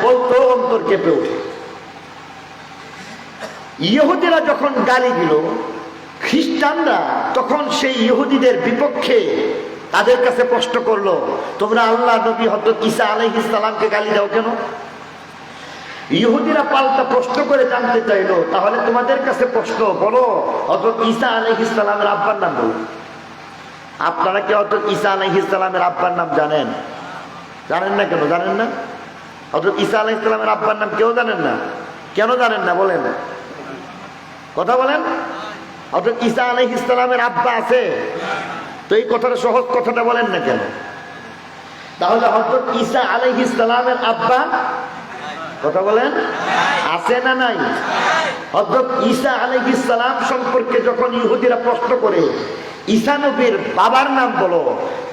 বলতো অন্তর কেঁপে ওঠে। ইহুদিরা যখন গালি দিল, খ্রিস্টানরা তখন সেই ইহুদিদের বিপক্ষে তাদের কাছে প্রশ্ন করলো, তোমরা আল্লাহ নবী হযরত ঈসা আলাইহিস সালামকে গালি দাও কেন? ইহুদিরা পাল্টা প্রশ্ন করে জানতে চাইলো, তাহলে তোমাদের কাছে প্রশ্ন, বলো হযরত ঈসা আলাইহিস সালামের আব্বার নাম বলো। আপনারা কি হযরত ঈসা আলাইহিস সালামের আব্বার নাম জানেন? জানেন না কেন? জানেন না? হযরত ঈসা আলাইহিস সালামের আব্বার নাম কেউ জানেন না? কেন জানেন না বলেন? কথা বলেন। হযরত ঈসা আলাইহিস সালামের আব্বা আছে? তো এই কথাটা, সহজ কথাটা বলেন না কেন? তাহলে হযরত ঈসা আলাইহিস সালামের আব্বা, কথা বলেন, আছে না নাই? হযরত ঈসা আলাইহিস সালাম সম্পর্কে যখন ইহুদিরা প্রশ্ন করে ঈসা নবীর বাবার নাম বলো,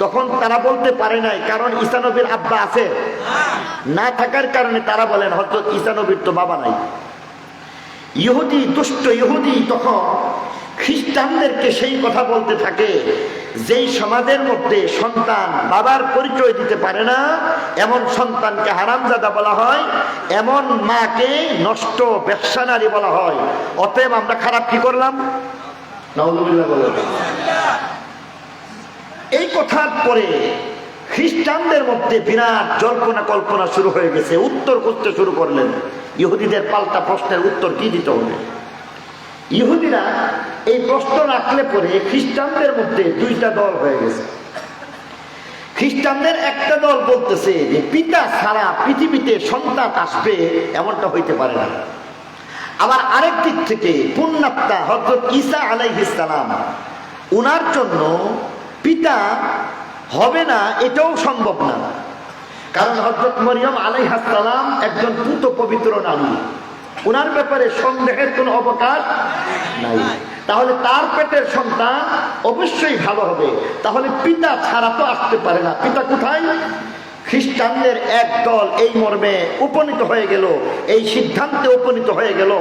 তখন তারা বলতে পারে নাই, কারণ ঈসা নবীর আব্বা আছে না থাকার কারণে তারা বলেন হযরত ঈসা নবীর তো বাবা নাই। ইহুদি, দুষ্ট ইহুদি তখন খ্রিস্টানদেরকে সেই কথা বলতে থাকে, যেই সমাজের মধ্যে সন্তান বাবার পরিচয় দিতে পারে না, এমন সন্তানকে হারামজাদা বলা হয়, এমন মাকে নষ্ট ব্যবসা নারী বলা হয়। অতএব আমরা খারাপ কি করলাম? নাউযুবিল্লাহ বলেন। এই কথার পরে খ্রিস্টানদের মধ্যে বিরাট জল্পনা কল্পনা শুরু হয়ে গেছে, উত্তর করতে শুরু করলেন। ইহুদিদের পাল্টা প্রশ্নের উত্তর কি দিতে হবে? ইহুদিরা এই প্রশ্ন রাখলে পরে খ্রিস্টানদের মধ্যে দুইটা দল হয়ে গেছে। খ্রিস্টানদের একটা দল বলতেছে যে পিতা ছাড়া পৃথিবীতে সন্তান আসবে এমনটা হইতে পারে না। আবার আরেক দিক থেকে পুণ্যাত্মা হযরত ঈসা আলাইহিস সালাম, উনার জন্য পিতা হবে না এটাও সম্ভব না, কারণ হযরত মরিয়ম আলাইহিস সালাম একজন পূত পবিত্র নারী, উনার ব্যাপারে সন্দেহের কোনো অবকাশ নাই। তাহলে তার পেটের সন্তান অবশ্যই ভালো হবে, তাহলে পিতা ছাড়া তো আসতে পারে না। পিতা কোথায়? খ্রিস্টানদের এক দল এই মর্মে উপনীত হয়ে গেল, এই সিদ্ধান্তে উপনীত হয়ে গেল,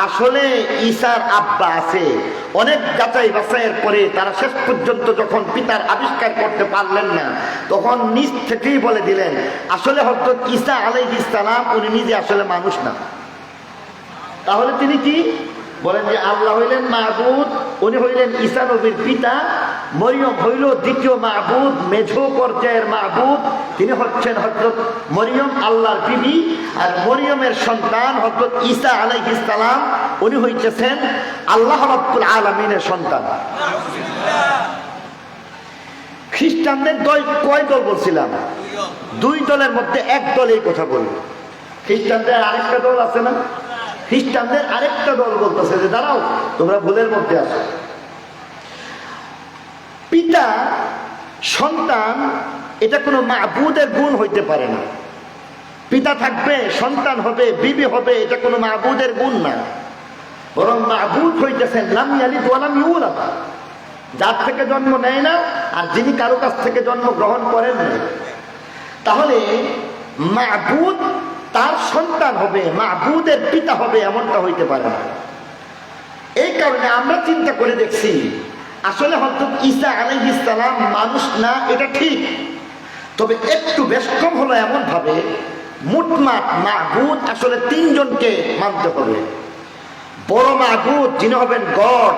আসলে ঈসার আব্বা আছে। অনেক যাচাই বাছাইয়ের পরে তারা শেষ পর্যন্ত যখন পিতার আবিষ্কার করতে পারলেন না, তখন নিজ থেকেই বলে দিলেন, আসলে হযরত ঈসা আলাইহিস সালাম উনি নিজে আসলে মানুষ না। তাহলে তিনি কি বলেন? যে আল্লাহ হইলেন মাবুদ, উনি হইলেন ঈসা নবীর পিতা, মরিয়ম হইল দ্বিতীয় মাবুদ, মেঝো পর্যায়ের মাবুদ, তিনি হচ্ছেন হযরত মরিয়ম আল্লাহর বিবি, আর মরিয়মের সন্তান হযরত ঈসা আলাইহিস সালাম, উনি হইতেছেন আল্লাহ রাব্বুল আলামিনের সন্তান। খ্রিস্টানদের কয় দল বলছিলাম? দুই দলের মধ্যে এক দল এই কথা বলল। খ্রিস্টানদের আরেকটা দল আছে না? খ্রিস্টানদের আরেকটা দল বলতেছে যে দাঁড়াও, তোমরা ভুলের মধ্যে আছো। পিতা সন্তান এটা কোনো মাবুদের গুণ হইতে পারে না। পিতা থাকবে, সন্তান হবে, বিবি হবে, এটা কোনো মাবুদের গুণ না, বরং মাবুদ হইতেছেন লাম ইয়ালিদ ওয়া লাম ইউলাদ, যার থেকে জন্ম নেয় না আর যিনি কারো কাছ থেকে জন্ম গ্রহণ করেন না। তাহলে মাবুদ তার সন্তান হবে, মাবুদের পিতা হবে, এমনটা হইতে পারে না। এই কারণে আমরা চিন্তা করে দেখছি, আসলে হযরত ঈসা আলাইহিস সালাম মানুষ না এটা ঠিক, তবে একটু ব্যস্তম হলো এমন ভাবে মুটমাট মাবুদ আসলে তিনজনকে মানতে হবে। বড় মাবুদ যিনি হবেন গড,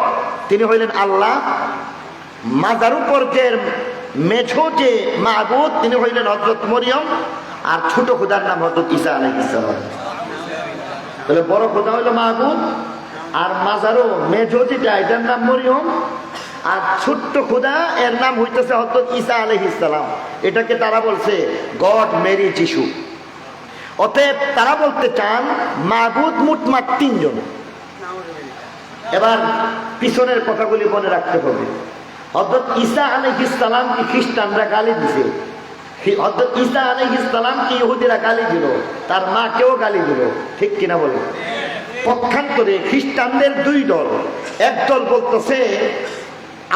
তিনি হইলেন আল্লাহ। মাজারু পর্যায়ের মেঝো যে মাবুদ, তিনি হইলেন হযরত মরিয়ম। আর ছোট খোদার নাম হযরত ঈসা আলাইহিস সালাম। তাহলে বড় খোদা হইল মাবুদ, আর মাজারো মেঝো যেটা এটার নাম মরিয়ম, আর ছোট্ট খোদা এর নাম হইতেছে হযরত ঈসা আলাইহিস সালাম। এটাকে তারা বলছে গড মেরি যিশু। অতএব তারা বলতে চান মাবুদ মুটমাট তিনজন। এবার পিছনের কথাগুলি মনে রাখতে হবে। হযরত ঈসা আলাইহিস সালামকে খ্রিস্টানরা গালি দিছে, হযরত ঈসা আলাইহিস সালামকে ইহুদিরা গালি দিল, তার মাকেও গালি দিল, ঠিক কিনা বলে? পক্ষান্তরে খ্রিস্টানদের দুই দল, এক দল বলতেছে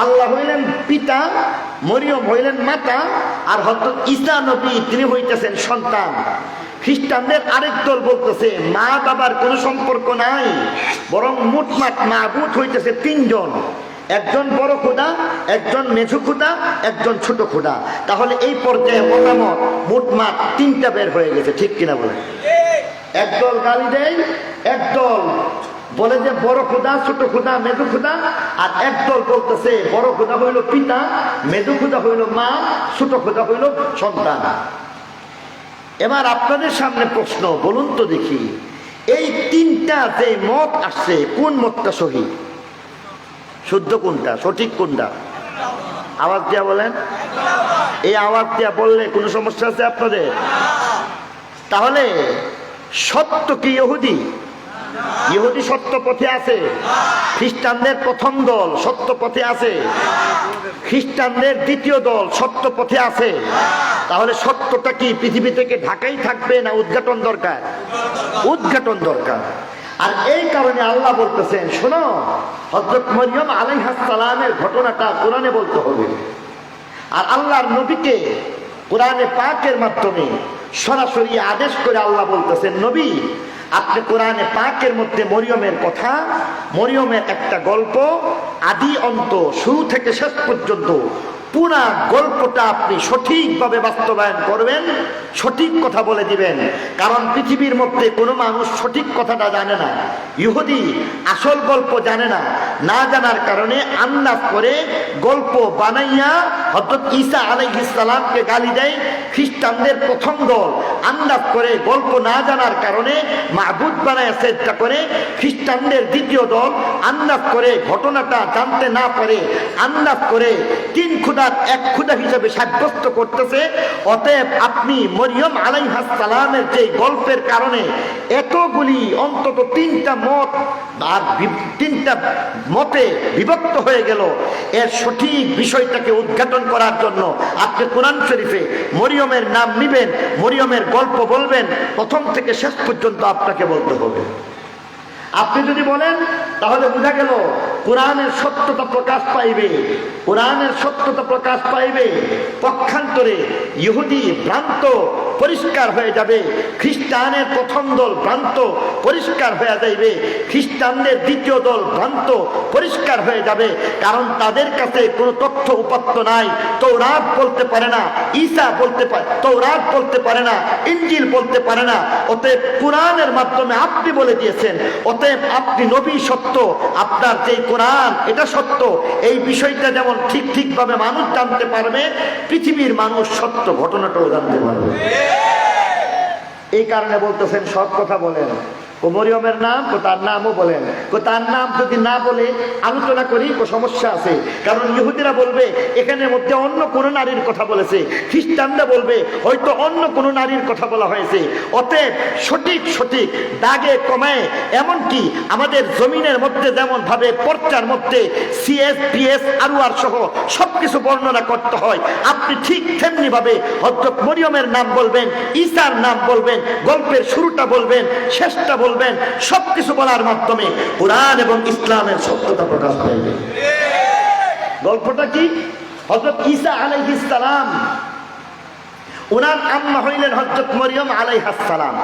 আল্লাহ হইলেন পিতা, মরিয়ম হইলেন মাতা, আর হযরত ঈসা নবী তিনি হইতেছেন সন্তান। খ্রিস্টানদের আরেক দল বলতেছে মা বাবার কোনো সম্পর্ক নাই, বরং মুটমাট মাবুদ হইতেছে তিনজন, একজন বড় খোদা, একজন মেঝো খোদা, একজন ছোট খোদা। তাহলে এই পর্যায়ে মতামত মুটমাট তিনটা বের হয়ে গেছে, ঠিক কিনা বলে? একদল গালি দেয়, একদল বলে যে বড় খোদা, ছোট খোদা, মেজু খোদা, আর একদল বলতেছে বড় খোদা হইল পিতা, মেজু খোদা হইল মা, ছোট খোদা হইল সন্তান। এবার আপনাদের সামনে প্রশ্ন, বলুন তো দেখি, এই তিনটা যে মত আসছে কোন মতটা সহি, শুদ্ধ কোনটা, সঠিক কোনটা? আওয়াজ দিয়া বলেন। এই আওয়াজ দিয়া বললে কোনো সমস্যা আছে আপনাদের? তাহলে সত্য কি ইহুদি? ইহুদি সত্য পথে আছে? খ্রিস্টানদের প্রথম দল সত্য পথে আছে? খ্রিস্টানদের দ্বিতীয় দল সত্য পথে আছে? তাহলে সত্যটা কি পৃথিবী থেকে ঢাকাই থাকবে না উদ্ঘাটন দরকার? উদ্ঘাটন দরকার। আর এই কারণে আল্লাহ বলতেছেন, শোনো, হযরত মরিয়ম আলাইহিস সালামের ঘটনাটা কোরআনে বলতে হবে। আর আল্লাহর নবীকে কোরআনে পাকের মাধ্যমে সরাসরি আদেশ করে আল্লাহ বলতেছেন, নবী আপনি কোরআনে পাকের মধ্যে মরিয়মের কথা, মরিয়মের একটা গল্প, আদি অন্ত শুরু থেকে শেষ পর্যন্ত পুরা গল্পটা আপনি সঠিকভাবে বাস্তবায়ন করবেন, সঠিক কথা বলে দিবেন। কারণ পৃথিবীর মধ্যে কোনো মানুষ সঠিক কথাটা জানে না। ইহুদি আসল গল্প জানে না, না জানার কারণে আন্দাজ করে গল্প বানাইয়া হযরত ঈসা আলাইহিস সালামকে গালি দেয়। খ্রিস্টানদের প্রথম দল আন্দাজ করে গল্প না জানার কারণে মাবুদ বানায় চেষ্টা করে। খ্রিস্টানদের দ্বিতীয় দল আন্দাজ করে ঘটনাটা জানতে না পারে আন্দাজ করে তিন খুদা এক খুদা হিসেবে সাব্যস্ত করতেছে। অতএব আপনি মরিয়ম আলাইহিস সালামের যে গল্পের কারণে এতগুলি অন্তত তিনটা মত আর তিনটা মতে বিভক্ত হয়ে গেল, এর সঠিক বিষয়টাকে উদ্ঘাটন করার জন্য আপনি কোরআন শরীফে মরিয়মের নাম নিবেন, মরিয়মের গল্প বলবেন, প্রথম থেকে শেষ পর্যন্ত আপনাকে বলতে হবে। আপনি যদি বলেন তাহলে বোঝা গেল কোরআনের সত্যতা প্রকাশ পাইবে, কোরআনের সত্যতা প্রকাশ পাইবে। পক্ষান্তরে ইহুদি ভ্রান্ত পরিষ্কার হয়ে যাবে, খ্রিস্টানের প্রথম দল ভ্রান্ত পরিষ্কার হয়ে যাইবে, খ্রিস্টানদের দ্বিতীয় দল ভ্রান্ত পরিষ্কার হয়ে যাবে। কারণ তাদের কাছে কোনো তথ্য উপাত্ত নাই। তৌরাত বলতে পারে না, ঈসা বলতে পারে, তৌরাত বলতে পারে না, ইনজিল বলতে পারে না। অতএব কোরআনের মাধ্যমে আপনি বলে দিয়েছেন, অতএব আপনি নবী সত্য, আপনার যে কোরআন এটা সত্য। এই বিষয়টা যেমন ঠিকভাবে মানুষ জানতে পারবে, পৃথিবীর মানুষ সত্য ঘটনাটাও জানতে পারবে। এই কারণে বলতেছেন সব কথা বলেন। ও মরিয়মের নাম, ও তার নামও বলেন। ও তার নাম যদি না বলে আলোচনা করি ও সমস্যা আছে। কারণ ইহুদিরা বলবে এখানে মধ্যে অন্য কোনো নারীর কথা বলেছে, খ্রিস্টানরা বলবে হয়তো অন্য কোনো নারীর কথা বলা হয়েছে। অতএব সঠিক দাগে কমায়, এমনকি আমাদের জমিনের মধ্যে যেমন ভাবে পর্চার মধ্যে CSPS আরওয়ার সহ সবকিছু বর্ণনা করতে হয়, আপনি ঠিক তেমনি ভাবে হযরত মরিয়মের নাম বলবেন, ঈসার নাম বলবেন, গল্পের শুরুটা বলবেন, শেষটা বলবেন। সবকিছু বলার মাধ্যমে কোরআন এবং ইসলামের সত্যতা প্রকাশ পাইবে। গল্পটা কি? হযরত ঈসা আলাইহিস সালাম, ওনার আম্মা হইলেন হযরত মরিয়ম আলাইহিস সালাম।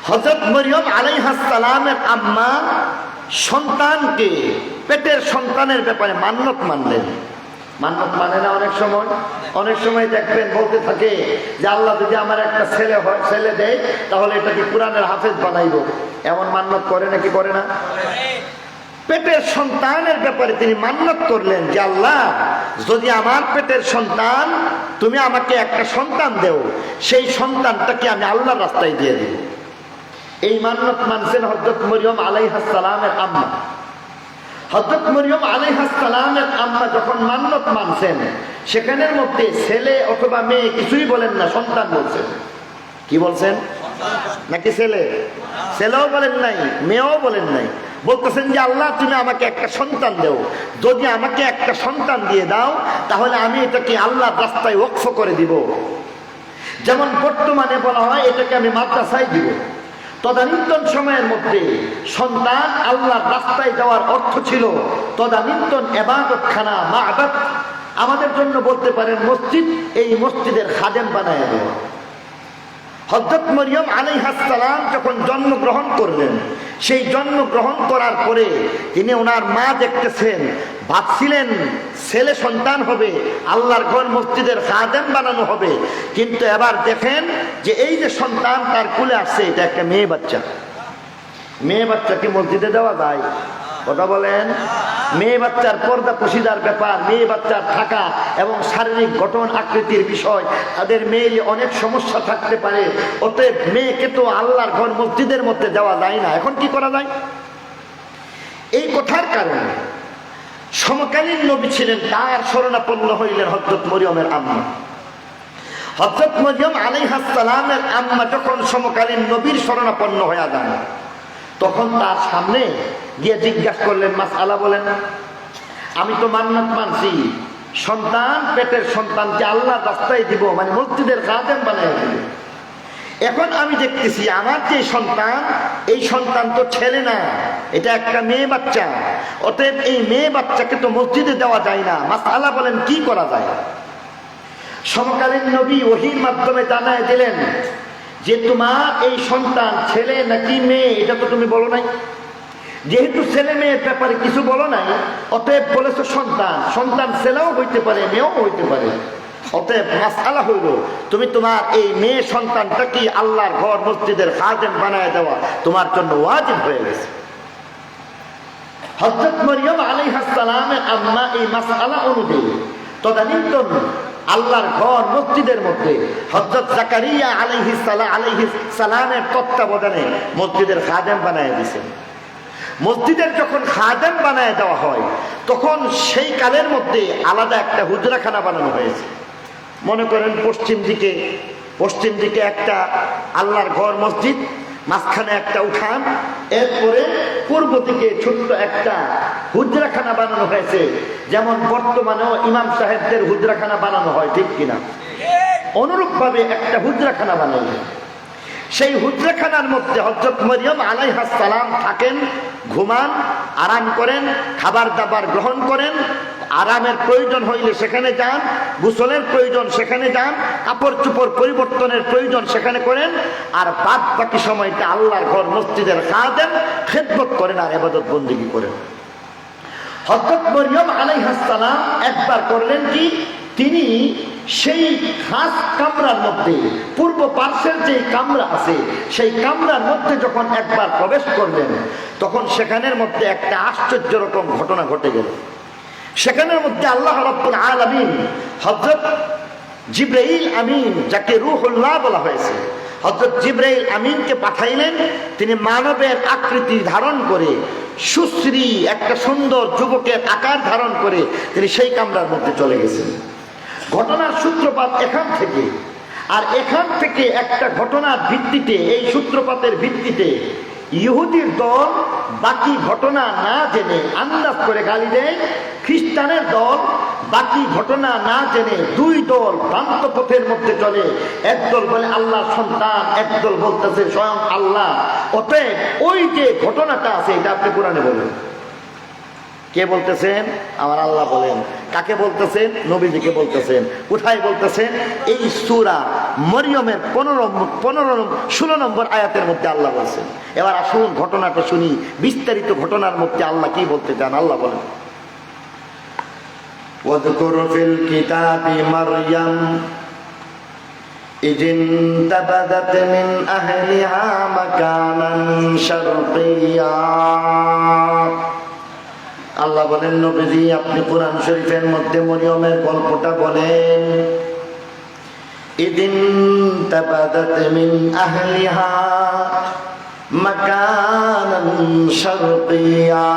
হযরত মরিয়ম আলাইহিস সালামের আম্মা সন্তানকে, পেটের সন্তানের ব্যাপারে মান্যত মানলেন। মান্যত মানে না অনেক সময় দেখবেন বলতে থাকে যে আল্লাহ যদি আমার একটা ছেলে হয়, ছেলে দেয়, তাহলে এটাকে কোরআনের হাফেজ বানাইব। এমন মান্যত করে নাকি করে না? পেটের সন্তানের ব্যাপারে তিনি মান্যত করলেন যে আল্লাহ যদি আমার পেটের সন্তান, তুমি আমাকে একটা সন্তান দেও, সেই সন্তানটাকে আমি আল্লাহর রাস্তায় দিয়ে দিব। এই মান্যত মানছেন হযরত মরিয়ম আলাইহিস সালামের আম্মা। হযরত মরিয়ম আলাইহিস সালামের আম্মা যখন মান্যত মানছেন, সেখানের মধ্যে ছেলে অথবা মেয়ে কিছুই বলেন না, সন্তান বলছেন। কি বলছেন? নাকি ছেলেও বলেন নাই, মেয়েও বলেন নাই, বলতেছেন যে আল্লাহ তুমি আমাকে একটা সন্তান দেও, যদি আমাকে একটা সন্তান দিয়ে দাও তাহলে আমি এটাকে আল্লাহর রাস্তায় ওকফ করে দিব। যেমন বর্তমানে বলা হয় এটাকে আমি মাদ্রাসায় দিব। তদানীন্তন সময়ের মধ্যে সন্তান আল্লাহর রাস্তায় যাওয়ার অর্থ ছিল তদানীন্তন ইবাদতখানা, মা'বাদ, আমাদের জন্য বলতে পারেন মসজিদ, এই মসজিদের খাদেম বানায় দেওয়া। হযরত মরিয়ম আলাইহিস সালাম যখন জন্মগ্রহণ করলেন, সেই জন্মগ্রহণ করার পরে তিনি ওনার মা দেখতেছেন, ভাবছিলেন ছেলে সন্তান হবে, আল্লাহর ঘর মসজিদের খাদেম বানানো হবে। কিন্তু এবার দেখেন যে এই যে সন্তান তার কোলে আসছে, এটা একটা মেয়ে বাচ্চা। মেয়ে বাচ্চাকে মসজিদে দেওয়া যায়? কথা বলেন। মেয়ে বাচ্চার পর্দা পশিদার ব্যাপার, মেয়ে বাচ্চার থাকা এবং শারীরিক গঠন আকৃতির বিষয়, তাদের মেয়ে অনেক সমস্যা থাকতে পারে। অতএব মেয়েকে তো আল্লাহর ঘর মসজিদের মধ্যে দেওয়া যায় না। এখন কি করা যায়? এই কথার কারণে সমকালীন নবী ছিলেন, তার শরণাপন্ন হইলেন হযরত মরিয়মের আম্মা। হযরত মরিয়ম আলাইহিস সালামের আম্মা যখন সমকালীন নবীর শরণাপন্ন হয়ে যান, তখন তার সামনে গিয়ে জিজ্ঞাসা করলেন, মাসআলা বলেন। আমি তো মান্নাত মানছি, সন্তান, পেটের সন্তানকে আল্লাহ রাস্তায় দিব, মানে মসজিদের খাদেম বানায় দিব। এখন আমি দেখতেছি আমার যে সন্তান, এই সন্তান তো ছেলে না, এটা একটা মেয়ে বাচ্চা। অতএব এই মেয়ে বাচ্চাকে তো মসজিদে দেওয়া যায় না। মাসআলা বলেন, কি করা যায়? সমকালীন নবী ওহীর মাধ্যমে জানায় দিলেন যে তোমার এই সন্তান ছেলে নাকি মেয়ে, এটা তো তুমি বলো নাই। যেহেতু ছেলে মেয়ের ব্যাপারে কিছু বলো নাই, অতএব বলেছো সন্তান। সন্তান ছেলেও হইতে পারে, মেয়েও হইতে পারে। অতএব মাসআলা হইল, তুমি তোমার এই মেয়ে সন্তানটা কি আল্লাহর ঘর মসজিদের খাদেম বানায় দেওয়া তোমার জন্য ওয়াজিব হয়ে গেছে। হযরত মরিয়ম আলাইহিস সালামের আম্মা এই মাসআলা অনুযায়ী তদানীন্তন আল্লাহর ঘর মসজিদের মধ্যে হযরত জাকারিয়া আলাইহিস সালামের তত্ত্বাবধানে মসজিদের খাদেম বানায় দিয়েছেন। মসজিদের যখন খাদেম বানায় দেওয়া হয়, তখন সেই কালের মধ্যে আলাদা একটা হুজরাখানা বানানো হয়েছে। মনে করেন পশ্চিম দিকে একটা আল্লাহর ঘর মসজিদ, মাঝখানে একটা উঠান, এরপরে পূর্ব দিকে ছোট্ট একটা হুজরাখানা বানানো হয়েছে। যেমন বর্তমানেও ইমাম সাহেবদের হুজরাখানা বানানো হয়, ঠিক কিনা? অনুরূপ ভাবে একটা হুজরাখানা বানানো। সেই হুজরাখানার মধ্যে হযরত মরিয়ম আলাইহিস সালাম থাকেন, ঘুমান, আরাম করেন, খাবার দাবার গ্রহণ করেন। আরামের প্রয়োজন হইলে সেখানে যান, গোসলের প্রয়োজন সেখানে যান, কাপড় চোপড় পরিবর্তনের প্রয়োজন সেখানে করেন। আর বাদ বাকি সময়টা আল্লাহর ঘর মসজিদের খাদেম খেদমত করেন আর ইবাদত বন্দেগী করেন। হযরত মরিয়ম আলাইহিস সালাম একবার করলেন কি, তিনি সেই খাস কামরার মধ্যে, পূর্ব পার্শ্বের যে কামরা আছে, সেই কামরার মধ্যে যখন একবার প্রবেশ করলেন, তখন সেখানের মধ্যে একটা আশ্চর্য রকম ঘটনা ঘটে গেল। সেখানের মধ্যে আল্লাহ রাব্বুল আলামিন হযরত জিবরাইল আমিন, যাকে রূহুল্লাহ বলা হয়েছে, হযরত জিবরাইল আমিনকে পাঠাইলেন। তিনি মানবের আকৃতি ধারণ করে, সুশ্রী একটা সুন্দর যুবকের আকার ধারণ করে তিনি সেই কামরার মধ্যে চলে গেছেন। ঘটনার সূত্রপাত এখান থেকে। আর এখান থেকে একটা ঘটনার ভিত্তিতে, এই সূত্রপাতের ভিত্তিতে ইহুদির দল বাকি ঘটনা না জেনে আন্দাজ করে গালি দেয়। খ্রিস্টানের দল বাকি ঘটনা না জেনে দুই দল ভ্রান্ত পথের মধ্যে চলে। একদল বলে আল্লাহ সন্তান, একদল বলতেছে স্বয়ং আল্লাহ। অতএব ওই যে ঘটনাটা আছে, এটা আপনি কোরআনে বলেন। কে বলতেছেন? আমার আল্লাহ বলেন। কাকে বলতেছেন? নবীজিকে বলতেছেন। কোথায় বলতেছেন? এই সূরা মরিয়মের 16 নম্বর আয়াতের মধ্যে আল্লাহ বলছেন। এবার আসুন ঘটনাটা শুনি, বিস্তারিত ঘটনার মধ্যে আল্লাহ কি বলতে চান। আল্লাহ বলেন, ওয়াযকুর ফিল কিতাবি মারইয়াম ইয ইনতাবাযাত মিন আহলিহা মাকানান শারকিয়্যা। আল্লাহ বলেন, নবীজি আপনি কোরআন শরীফের মধ্যে মরিয়মের গল্পটা বলেন। ইদিন তাবাদাত মিন আহলিহা মাকানান শারকিয়্যা।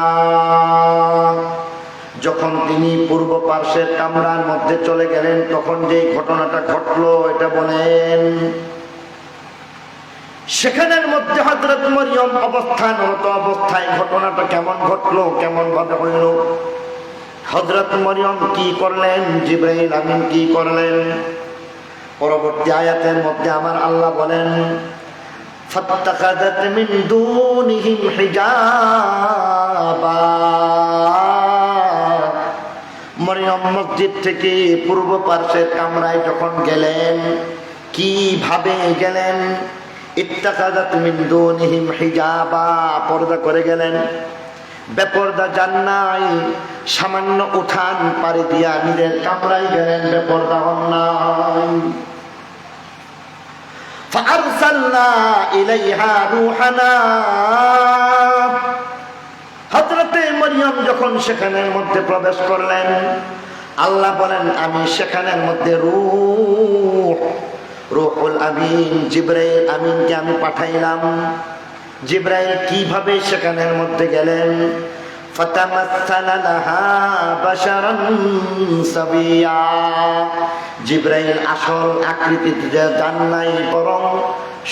যখন তিনি পূর্ব পার্শ্বের কামরার মধ্যে চলে গেলেন, তখন যে ঘটনাটা ঘটলো এটা বলেন। সেখানের মধ্যে হযরত মরিয়ম অবস্থানরত অবস্থায় ঘটনাটা কেমন ঘটলো, কেমন ভাবে হইল, হযরত মরিয়ম কি করলেন, জিবরাইল আমিন কি করলেন, পরবর্তী আয়াতের মধ্যে আমার আল্লাহ বলেন, ফাত্তাখাযাত মিন দুনিহিম হিজাবা। মরিয়ম মসজিদ থেকে পূর্ব পার্শ্বের কামরায় যখন গেলেন, কিভাবে গেলেন? ইত্তাখাযাত মিন দুনিহিম হিজাবা, পর্দা করে গেলেন, বেপর্দা যান নাই, সামান্য উঠান পাড়ি দিয়া নিজের কামরায় গেলেন, বেপর্দা হন নাই। ফাআরসালনা ইলাইহা রূহানা, হযরতে মরিয়ম যখন সেখানের মধ্যে প্রবেশ করলেন, আল্লাহ বলেন আমি সেখানের মধ্যে রূহুল আমিন জিবরাইল আমিনকে আমি পাঠাইলাম। জিবরাইল কিভাবে সেখানের মধ্যে গেলেন? ফাতামাসসালা লাহা বাশারান সাবিয়া, জিবরাইল আসল আকৃতিতে যান নাই, বরং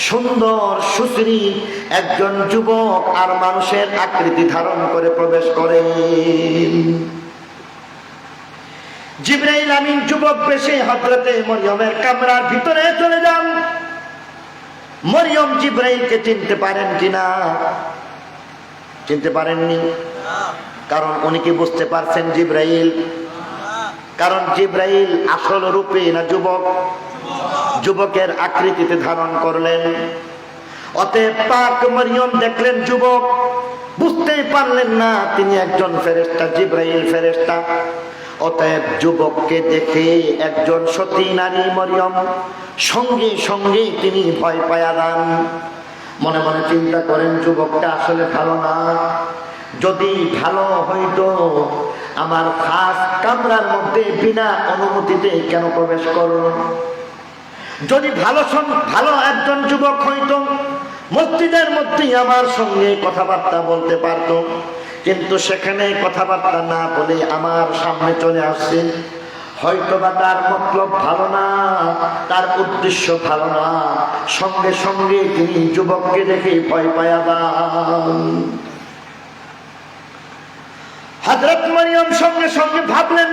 সুন্দর সুশ্রী একজন যুবক আর মানুষের আকৃতি ধারণ করে প্রবেশ করেন। জিবরাইল আমিন যুবক বেশে হযরতে মরিয়মের কামরার ভিতরে চলে যান। মরিয়ম জিবরাইলকে চিনতে পারেন কিনা? চিনতে পারেননি। কারণ উনি কি বুঝতে পারছেন জিবরাইল? কারণ জিবরাইল আসল রূপে না যুবক? যুবকের আকৃতিতে ধারণ করলেন। অতএব পাক মরিয়ম দেখলেন যুবক, বুঝতেই পারলেন না তিনি একজন ফেরেশতা, জিবরাইল ফেরেশতা। অতএব যুবককে দেখে একজন সতী নারী মরিয়ম সঙ্গে সঙ্গে তিনি ভয় পায়া যান। মনে মনে চিন্তা করেন যুবকটা আসলে ভালো না, যদি ভালো হইতো আমার খাস কামরার মধ্যে বিনা অনুমতিতে কেন প্রবেশ করল? যদি ভালো একজন যুবক হইতো মসজিদের মধ্যেই আমার সঙ্গে কথাবার্তা বলতে পারতো, কিন্তু সেখানে কথাবার্তা না বলে আমার সামনে চলে আসছে। হয়তোবা তার মতলব ভালো না, তার উদ্দেশ্য ভালো না। সঙ্গে সঙ্গে তিনি যুবককে দেখে ভয় পায়া যান। হযরত মরিয়ম সঙ্গে সঙ্গে ভাবলেন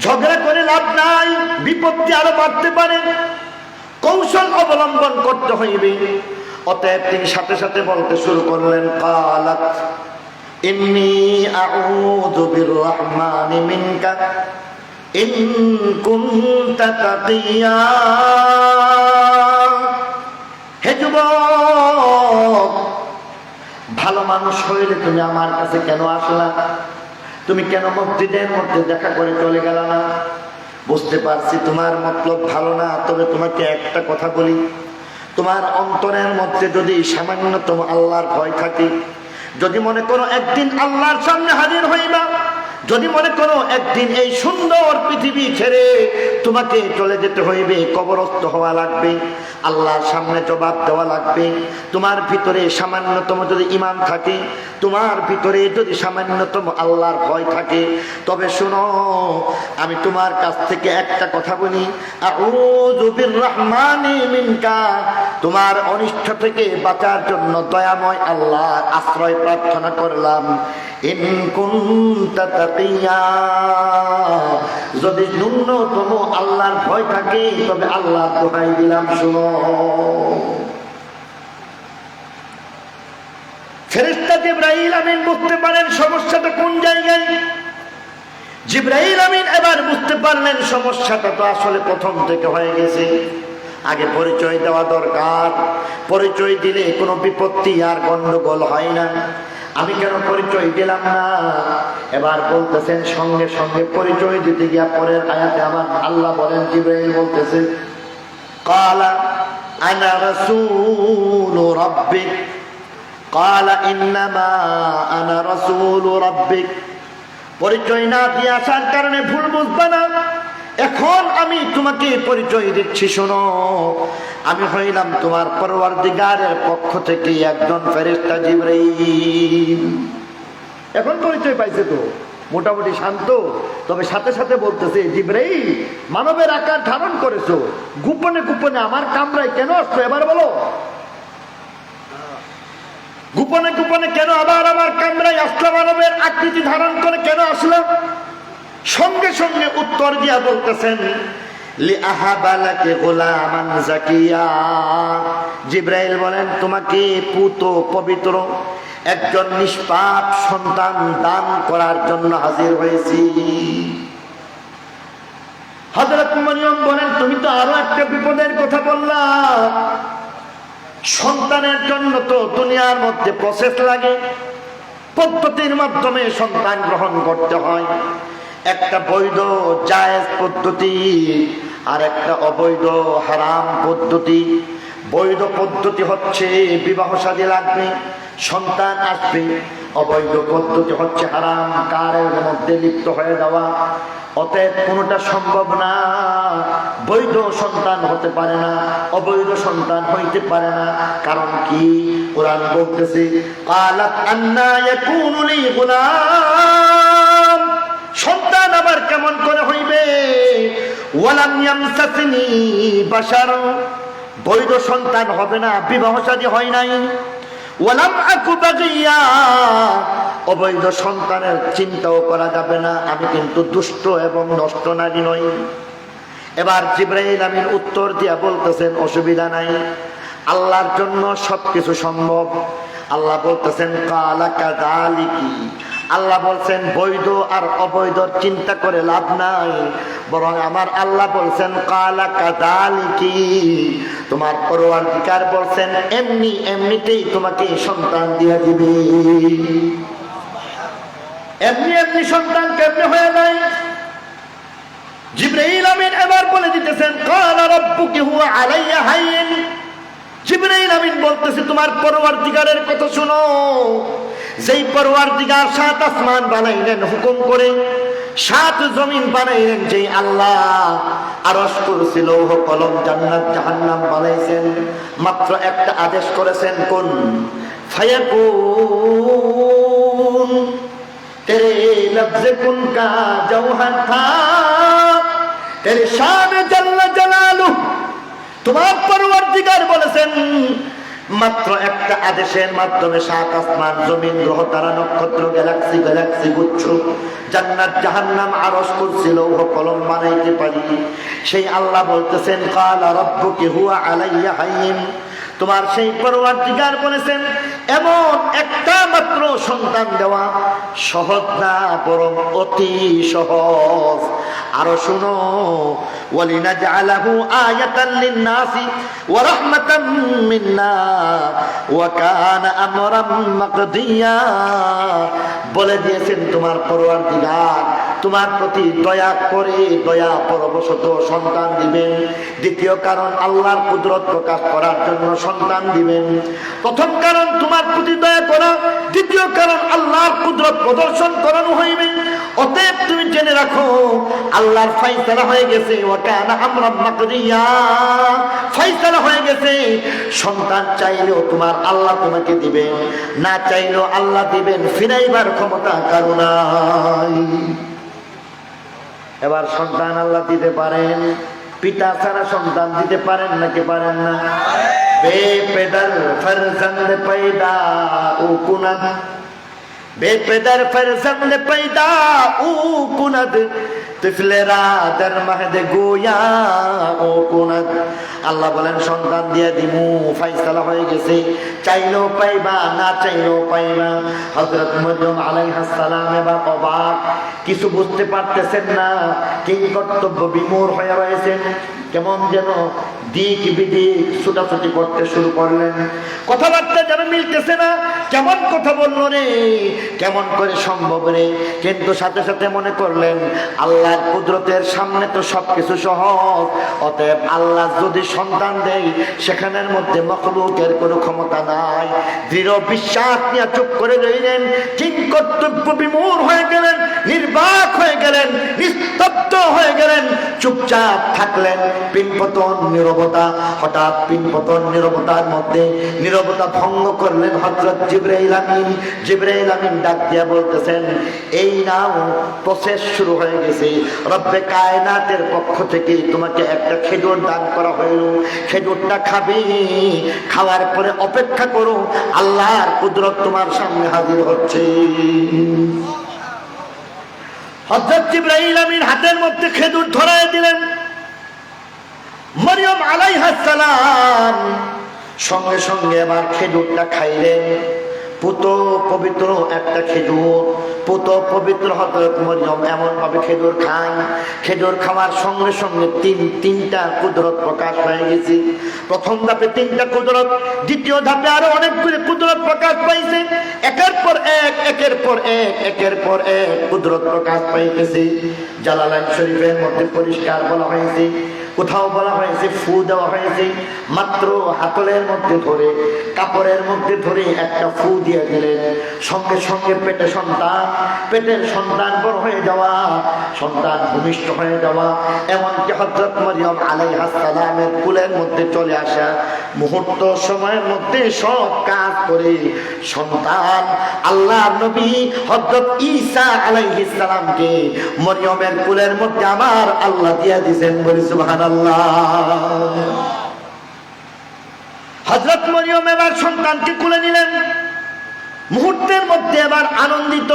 ঝগড়া করে লাভ নাই, বিপত্তি আরো বাড়তে পারে, কৌশল অবলম্বন করতে হইবে। অতএব তিনি সাথে সাথে বলতে শুরু করলেন, কালাত ইন্নী আউযু বিররহমানি মিনকা ইন কুনতা তাকিয়া। হে যুবক, ভালো মানুষ হইলে তুমি আমার কাছে কেন আসলা? তুমি কেন মসজিদের মধ্যে দেখা করে চলে গেল না? বুঝতে পারছি তোমার মতলব ভালো না, তবে তোমাকে একটা কথা বলি, তোমার অন্তরের মধ্যে যদি সামান্যতম আল্লাহর ভয় থাকে, যদি মনে করো একদিন আল্লাহর সামনে হাজির হইবা, যদি মনে করো একদিন এই সুন্দর পৃথিবী ছেড়ে তোমাকে চলে যেতে হইবে, কবরস্থ হওয়া লাগবে, আল্লাহর সামনে জবাব দেওয়া লাগবে, তোমার ভিতরে সামান্যতম যদি ঈমান থাকে, তোমার ভিতরে যদি সামান্যতম আল্লাহর ভয় থাকে, তবে শোনো আমি তোমার কাছ থেকে একটা কথা বলি, আউযু বিররহমানি মিনকা, তোমার অনিষ্ট থেকে বাঁচার জন্য দয়াময় আল্লাহর আশ্রয় প্রার্থনা করলাম। ইন কুনতা তাকিয়া, যদি ন্যূনতম আল্লাহর ভয় থাকে তবে আল্লাহর দোহাই দিলাম শুনো। ফেরেশতা জিবরাইল আমিন বুঝতে পারেন সমস্যাটা কোন জায়গায়। জিবরাইল আমিন এবার বুঝতে পারলেন সমস্যাটা তো আসলে প্রথম থেকে হয়ে গেছে, আগে পরিচয় দেওয়া দরকার। পরিচয় দিলে কোনো বিপত্তি আর গন্ডগোল হয় না। আমি কেন পরিচয় দিলাম না? এবার বলতেছেন সঙ্গে সঙ্গে পরিচয় দিতে গিয়া পরের আয়াতে আমার আল্লাহ বলেন, জিবরাইল বলতেছে, ক্বালা আনা রাসূলু রাব্বিক, ক্বালা ইন্নামা আনা রাসূলু রাব্বিক। পরিচয় না দিয়ে আসার কারণে ভুল বুঝবা না। এখন আমি তোমাকে পরিচয় দিচ্ছি, শোনো, আমি হইলাম তোমার পরওয়ারদিগারের পক্ষ থেকে একজন ফেরেশতা জিবরাইল। এখন পরিচয় পাইছে তো, মোটামুটি শান্ত, তবে সাথে সাথে বলতেছে, জিবরাইল মানবের আকার ধারণ করেছো, গোপনে গোপনে আমার কামরায় কেন আসছো? এবার বলো, গোপনে গোপনে কেন আবার আমার কামরায় আসলো? মানবের আকৃতি ধারণ করে কেন আসলো? সঙ্গে সঙ্গে উত্তর দিয়া বলতেছেন, লিআহাবালাকে গোলামান জাকিয়া। জিবরাইল বলেন, তোমাকে পুত পবিত্র একজন নিষ্পাপ সন্তান দান করার জন্য হাজির হয়েছি। হযরত মরিয়ম বলেন, তুমি তো আরো একটা বিপদের কথা বললা। সন্তানের জন্য তো দুনিয়ার মধ্যে প্রসেস লাগে, পদ্ধতির মাধ্যমে সন্তান গ্রহণ করতে হয়। একটা বৈধ জায়েজ পদ্ধতি আর একটা অবৈধ হারাম পদ্ধতি। বৈধ পদ্ধতি হচ্ছে বিবাহ শাদী লাগবে, সন্তান আসবে। অবৈধ পদ্ধতি হচ্ছে হারাম কারের মধ্যে লিপ্ত হয়ে যাওয়া। অতএব কোনোটা সম্ভব না। বৈধ সন্তান হতে পারে না, অবৈধ সন্তান হইতে পারে না। কারণ কি? কোরআন বলতেছে, ক্বালাত আন্না ইয়াকুনু লি গুলাম, সন্তান আবার কেমন করে হইবে? ওয়ালাম ইয়ামসাসনি বাশার, বৈধ সন্তান হবে না, বিবাহ শাদী হয় নাই। ওয়ালাম আকু বাগিয়া, অবৈধ সন্তানের চিন্তাও করা যাবে না, আমি কিন্তু দুষ্ট এবং নষ্ট নারী নই। এবার জিবরাইল আমিন উত্তর দিয়া বলতেছেন, অসুবিধা নাই, আল্লাহর জন্য সবকিছু সম্ভব। আল্লাহ বলতেছেন, কালা কাযালিকি, আল্লাহ বলছেন বৈধ আর অবৈধ চিন্তা করে লাভ নাই, বরং আমার আল্লাহ বলছেন কালা কাযালিকি, তোমার পরওয়ারদিগার বলছেন এমনি এমনিতেই তোমাকে সন্তান দিয়ে দিবে। এমনি এমনি সন্তান কেমনে হয়ে যায়? জিবরাইল আমিন এবার বলে দিতেছেন, কালা রাব্বুকি হুয়া আলাইয়া হাইয়্যিন। জিবরাইল আমিন বলতেছে, তোমার পরওয়ারদিগারের কথা শুনো, যেই পরওয়ারদিগার 7 আসমান বানাইলেন হুকুম করে, 7 জমিন বানাইলেন যেই আল্লাহ, আরশ কুরসি লৌহ কলম জান্নাত জাহান্নাম বানাইছেন, মাত্র একটা আদেশ করেছেন, কোন ফায়াকুন। তেরে লফজে কুন কা জওহর থা, তেরে শান জাল্লা জালালুহু, তোমার পরওয়ারদিগার বলেছেন মাত্র একটা আদেশের মাধ্যমে 7 আসমান জমিন গ্রহ তারা নক্ষত্র গ্যালাক্সি গ্যালাক্সি গুচ্ছ জান্নাত জাহান্নাম আরশ কুরসি লৌহ কলম বানাইতে পারি। সেই আল্লাহ বলতেছেন, কালা রাব্বুকি হুয়া আলাইয়া হাইয়্যিন, তোমার সেই পরওয়ারদিগার বলেছেন এমন একটা মাত্র সন্তান দেওয়া সহজ না, বরং অতি সহজ। আরো শুনো, ওয়ালিনাজআলাহু আয়াতান লিন-নাসি ওয়া রাহমাতাম মিন্না ওয়া কানা আমরাম মাকদিয়া, বলে দিয়েছেন তোমার পরওয়ারদিগার তোমার প্রতি দয়া করে দয়া পরবশত সন্তান দিবেন। দ্বিতীয় কারণ, আল্লাহর কুদরত প্রকাশ করার জন্য সন্তান দিবেন। প্রথম কারণ তোমার প্রতি দয়া করা, দ্বিতীয় কারণ আল্লাহর কুদরত প্রদর্শন করানো হইবে। অতএব তুমি জেনে রাখো, আল্লাহর ফায়সালা হয়ে গেছে, ওয়া কানা আমরাম মাকদিয়া, ফায়সালা হয়ে গেছে। সন্তান চাইলেও তোমার আল্লাহ তোমাকে দিবেন, না চাইলেও আল্লাহ দিবেন, ফিরাইবার ক্ষমতা কারো নাই। এবার সন্তান আল্লাহ দিতে পারেন, পিতা ছাড়া সন্তান দিতে পারেন নাকি পারেন না? বেপেদার ফরজন্দ পয়দা ও কুনাদ, বেপেদার ফরজন্দ পয়দা ও কুনাদ, তিফলেরা দর মাহদ গোয়া ও কুনাদ। আল্লাহ বলেন সন্তান দিয়ে দিমু, ফায়সালা হয়ে গেছে, চাইলেও পাইবা, না চাইলেও পাইবা। হযরত মরিয়ম আলাইহিস সালাম এবার অবাক, কিছু বুঝতে পারতেছেন না, কি কর্তব্য বিমূঢ় হয়ে রয়েছেন। কেমন যেন দিক বিদিক ছুটাছুটি করতে শুরু করলেন, কথাবার্তা যেন মিলতেছে না। কেমন কথা বললো রে, কেমন করে সম্ভব রে? কিন্তু সাথে সাথে মনে করলেন আল্লাহর কুদরতের সামনে তো সবকিছু সহজ। অতএব আল্লাহ যদি সন্তান দেয়, সেখানের মধ্যে মখলুকের কোনো ক্ষমতা নাই। দৃঢ় বিশ্বাস নিয়ে চুপ করে রইলেন, কিং কর্তব্য বিমূঢ় হয়ে গেলেন, নির্বাক হয়ে গেলেন, নিস্তব্ধ হয়ে গেলেন, চুপচাপ থাকলেন। পিনপতন নীরবতা, হঠাৎ পিনপতন নীরবতার মধ্যে নীরবতা ভঙ্গ করলেন হযরত জিবরাইল আমিন। জিবরাইল আমিন ডাক দিয়া বলতেছেন, এই নাও প্রসেস শুরু হয়ে গেছে, রব্বে কায়নাতের পক্ষ থেকে তোমাকে একটা খেজুর দান করা হইল, খেজুরটা খাবে, খাওয়ার পরে অপেক্ষা করো, আল্লাহর কুদরত তোমার সামনে হাজির হচ্ছে। হযরত জিবরাইল আমিন হাতের মধ্যে খেজুর ধরায় দিলেন। মরিয়ম আলাইহিস সালাম সঙ্গে সঙ্গে আবার খেজুরটা খাইলেন। পুত পবিত্র একটা খেজুর, পুত পবিত্র হযরত মরিয়ম এমন ভাবে খেজুর খান, খেজুর খাওয়ার সঙ্গে সঙ্গে তিনটা কুদরত প্রকাশ হয়ে গেছে। প্রথম ধাপে তিনটা কুদরত, দ্বিতীয় ধাপে আরো অনেকগুলো কুদরত প্রকাশ পাইছে। একের পর এক একের পর এক একের পর এক কুদরত প্রকাশ পাইতেছে। জালালাইন শরীফের মধ্যে পরিষ্কার বলা হয়েছে, কোথাও বলা হয়েছে ফু দেওয়া হয়েছে, মাত্র হাতলের মধ্যে ধরে কাপড়ের মধ্যে ধরে একটা ফু দিয়ে দিলেন, সঙ্গে সঙ্গে পেটে সন্তান, পেটের সন্তান বড় হয়ে যাওয়া, সন্তান ভূমিষ্ঠ হয়ে যাওয়া, এমনকি হযরত মরিয়ম আলাইহিস সালামের কুলের মধ্যে চলে আসা, মুহূর্ত সময়ের মধ্যে সব কাজ করে সন্তান আল্লাহর নবী হযরত ঈসা আলাইহিস সালামকে মরিয়মের কুলের মধ্যে আমার আল্লাহ দিয়ে দিয়েছেন। বলি সুবহানাল্লাহ। হযরত মরিয়ম এবার সন্তানকে কুলে নিলেন, মুহূর্তের মধ্যে এবার আনন্দিত,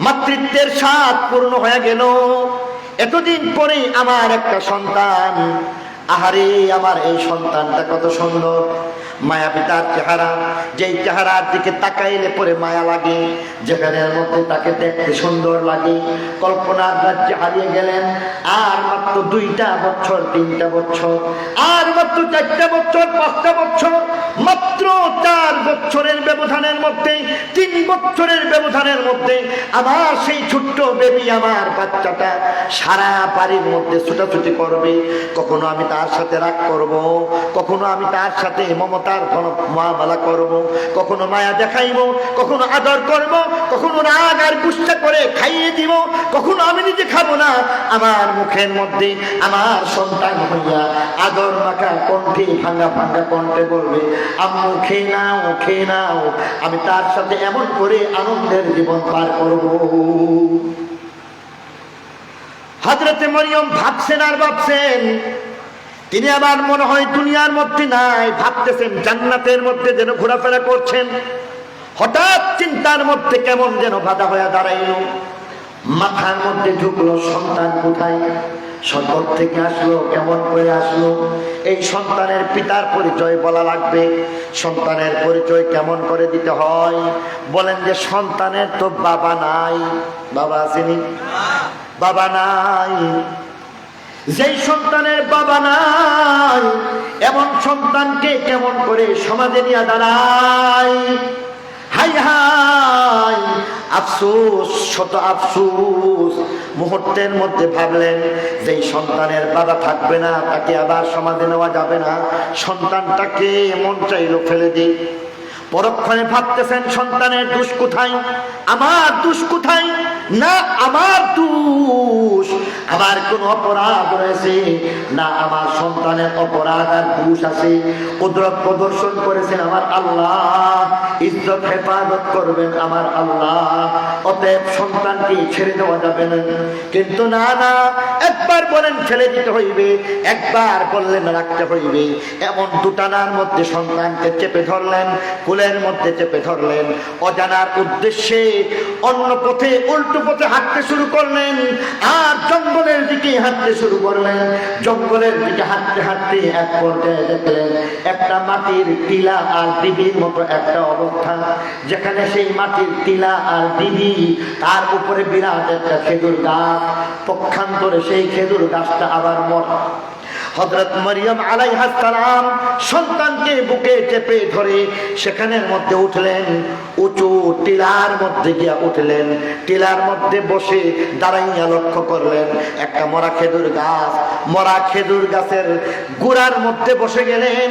মাতৃত্বের স্বাদ পূর্ণ হয়ে গেল। এতদিন পরে আমার একটা সন্তান, আহারে আমার এই সন্তানটা কত সুন্দর, মায়াবী তার চেহারা, যেই চেহারার দিকে তাকাইলে পরে মায়া লাগে, যেখানের মধ্যে তাকে দেখতে সুন্দর লাগে। কল্পনার রাজ্যে হারিয়ে গেলেন। আর মাত্র 2টা বছর, 3টা বছর, আর মাত্র 4টা বছর, 5টা বছর, মাত্র 4 বছরের ব্যবধানের মধ্যে, 3 বছরের ব্যবধানের মধ্যে আমার সেই ছোট্ট বেবি, আমার বাচ্চাটা সারা বাড়ির মধ্যে ছুটাছুটি করবে। কখনো আমি তার সাথে রাগ করব, কখনো আমি তার সাথে মমতার মহামালা করব, কখনো মায়া দেখাইব, কখনো আদর করব, কখনো রাগ আর গুসা করে খাইয়ে দিব, কখনো আমি নিজে খাবো না। আমার মুখের মধ্যে আমার সন্তান হইয়া আদর মাখা কণ্ঠে, ভাঙ্গা ভাঙ্গা কণ্ঠে বলবে, আম্মু খেয়ে নাও, খেয়ে নাও। আমি তার সাথে এমন করে আনন্দের জীবন পার করব। হযরতে মরিয়ম ভাবছেন আর ভাবছেন, তিনি আবার মনে হয় দুনিয়ার মধ্যে নাই, ভাবতেছেন জান্নাতের মধ্যে যেন ঘোরাফেরা করছেন। হঠাৎ চিন্তার মধ্যে কেমন যেন বাধা হয়ে দাঁড়াইল, মাথার মধ্যে ঢুকলো সন্তান কোথায়, সদর থেকে আসলো, কেমন করে আসলো। এই সন্তানের পিতার পরিচয় বলা লাগবে। সন্তানের পরিচয় কেমন করে দিতে হয়? বলেন যে সন্তানের তো বাবা নাই। বাবা আসেনি? বাবা নাই। যেই সন্তানের বাবা নাই, এমন সন্তানকে কেমন করে সমাজে নিয়ে দাঁড়ায়? হাই হাই, আফসোস, শত আফসোস। মুহূর্তের মধ্যে ভাবলেন, যেই সন্তানের বাবা থাকবে না, তাকে আবার সমাজে নেওয়া যাবে না, সন্তানটাকে মন চাইলো ফেলে দিই। পরক্ষণে ভাবতেছেন, সন্তানের দোষ কোথায়, আমার দোষ কোথায়? না আমার দোষ, আমার কোন অপরাধ রয়েছে না, আমার সন্তানের অপরাধ আর দোষ আছে। কুদরত প্রদর্শন করেছেন আমার আল্লাহ, ইজ্জত হেফাজত করবেন আমার আল্লাহ। অতএব সন্তানকে ছেড়ে দেওয়া যাবে না। কিন্তু না না, একবার বলেন ফেলে দিতে হইবে, একবার বললেন রাখতে হইবে। এমন দুটানার মধ্যে সন্তানকে চেপে ধরলেন, কুলের মধ্যে চেপে ধরলেন। অজানার উদ্দেশ্যে অন্য পথে, উল্টো পথে হাঁটতে শুরু করলেন, আর জঙ্গলের দিকে হাঁটতে শুরু করলেন। জঙ্গলের দিকে হাঁটতে হাঁটতে এক পর্যায়ে দেখলেন একটা মাটির টিলা আর ডিবির মতো একটা অবস্থা, যেখানে সেই মাটির টিলা আর ডিবি, তার উপরে বিরাট একটা খেজুর গাছ। পক্ষান্তরে সেই খেজুর গাছটা আবার মরা। হযরত মরিয়ম আলাইহিস সালাম সন্তানকে বুকে চেপে ধরে সেখানের মধ্যে উঠলেন, উঁচু টিলার মধ্যে গিয়া উঠলেন। টিলার মধ্যে বসে দাঁড়াইয়া লক্ষ্য করলেন একটা মরা খেজুর গাছ। মরা খেজুর গাছের গোড়ার মধ্যে বসে গেলেন,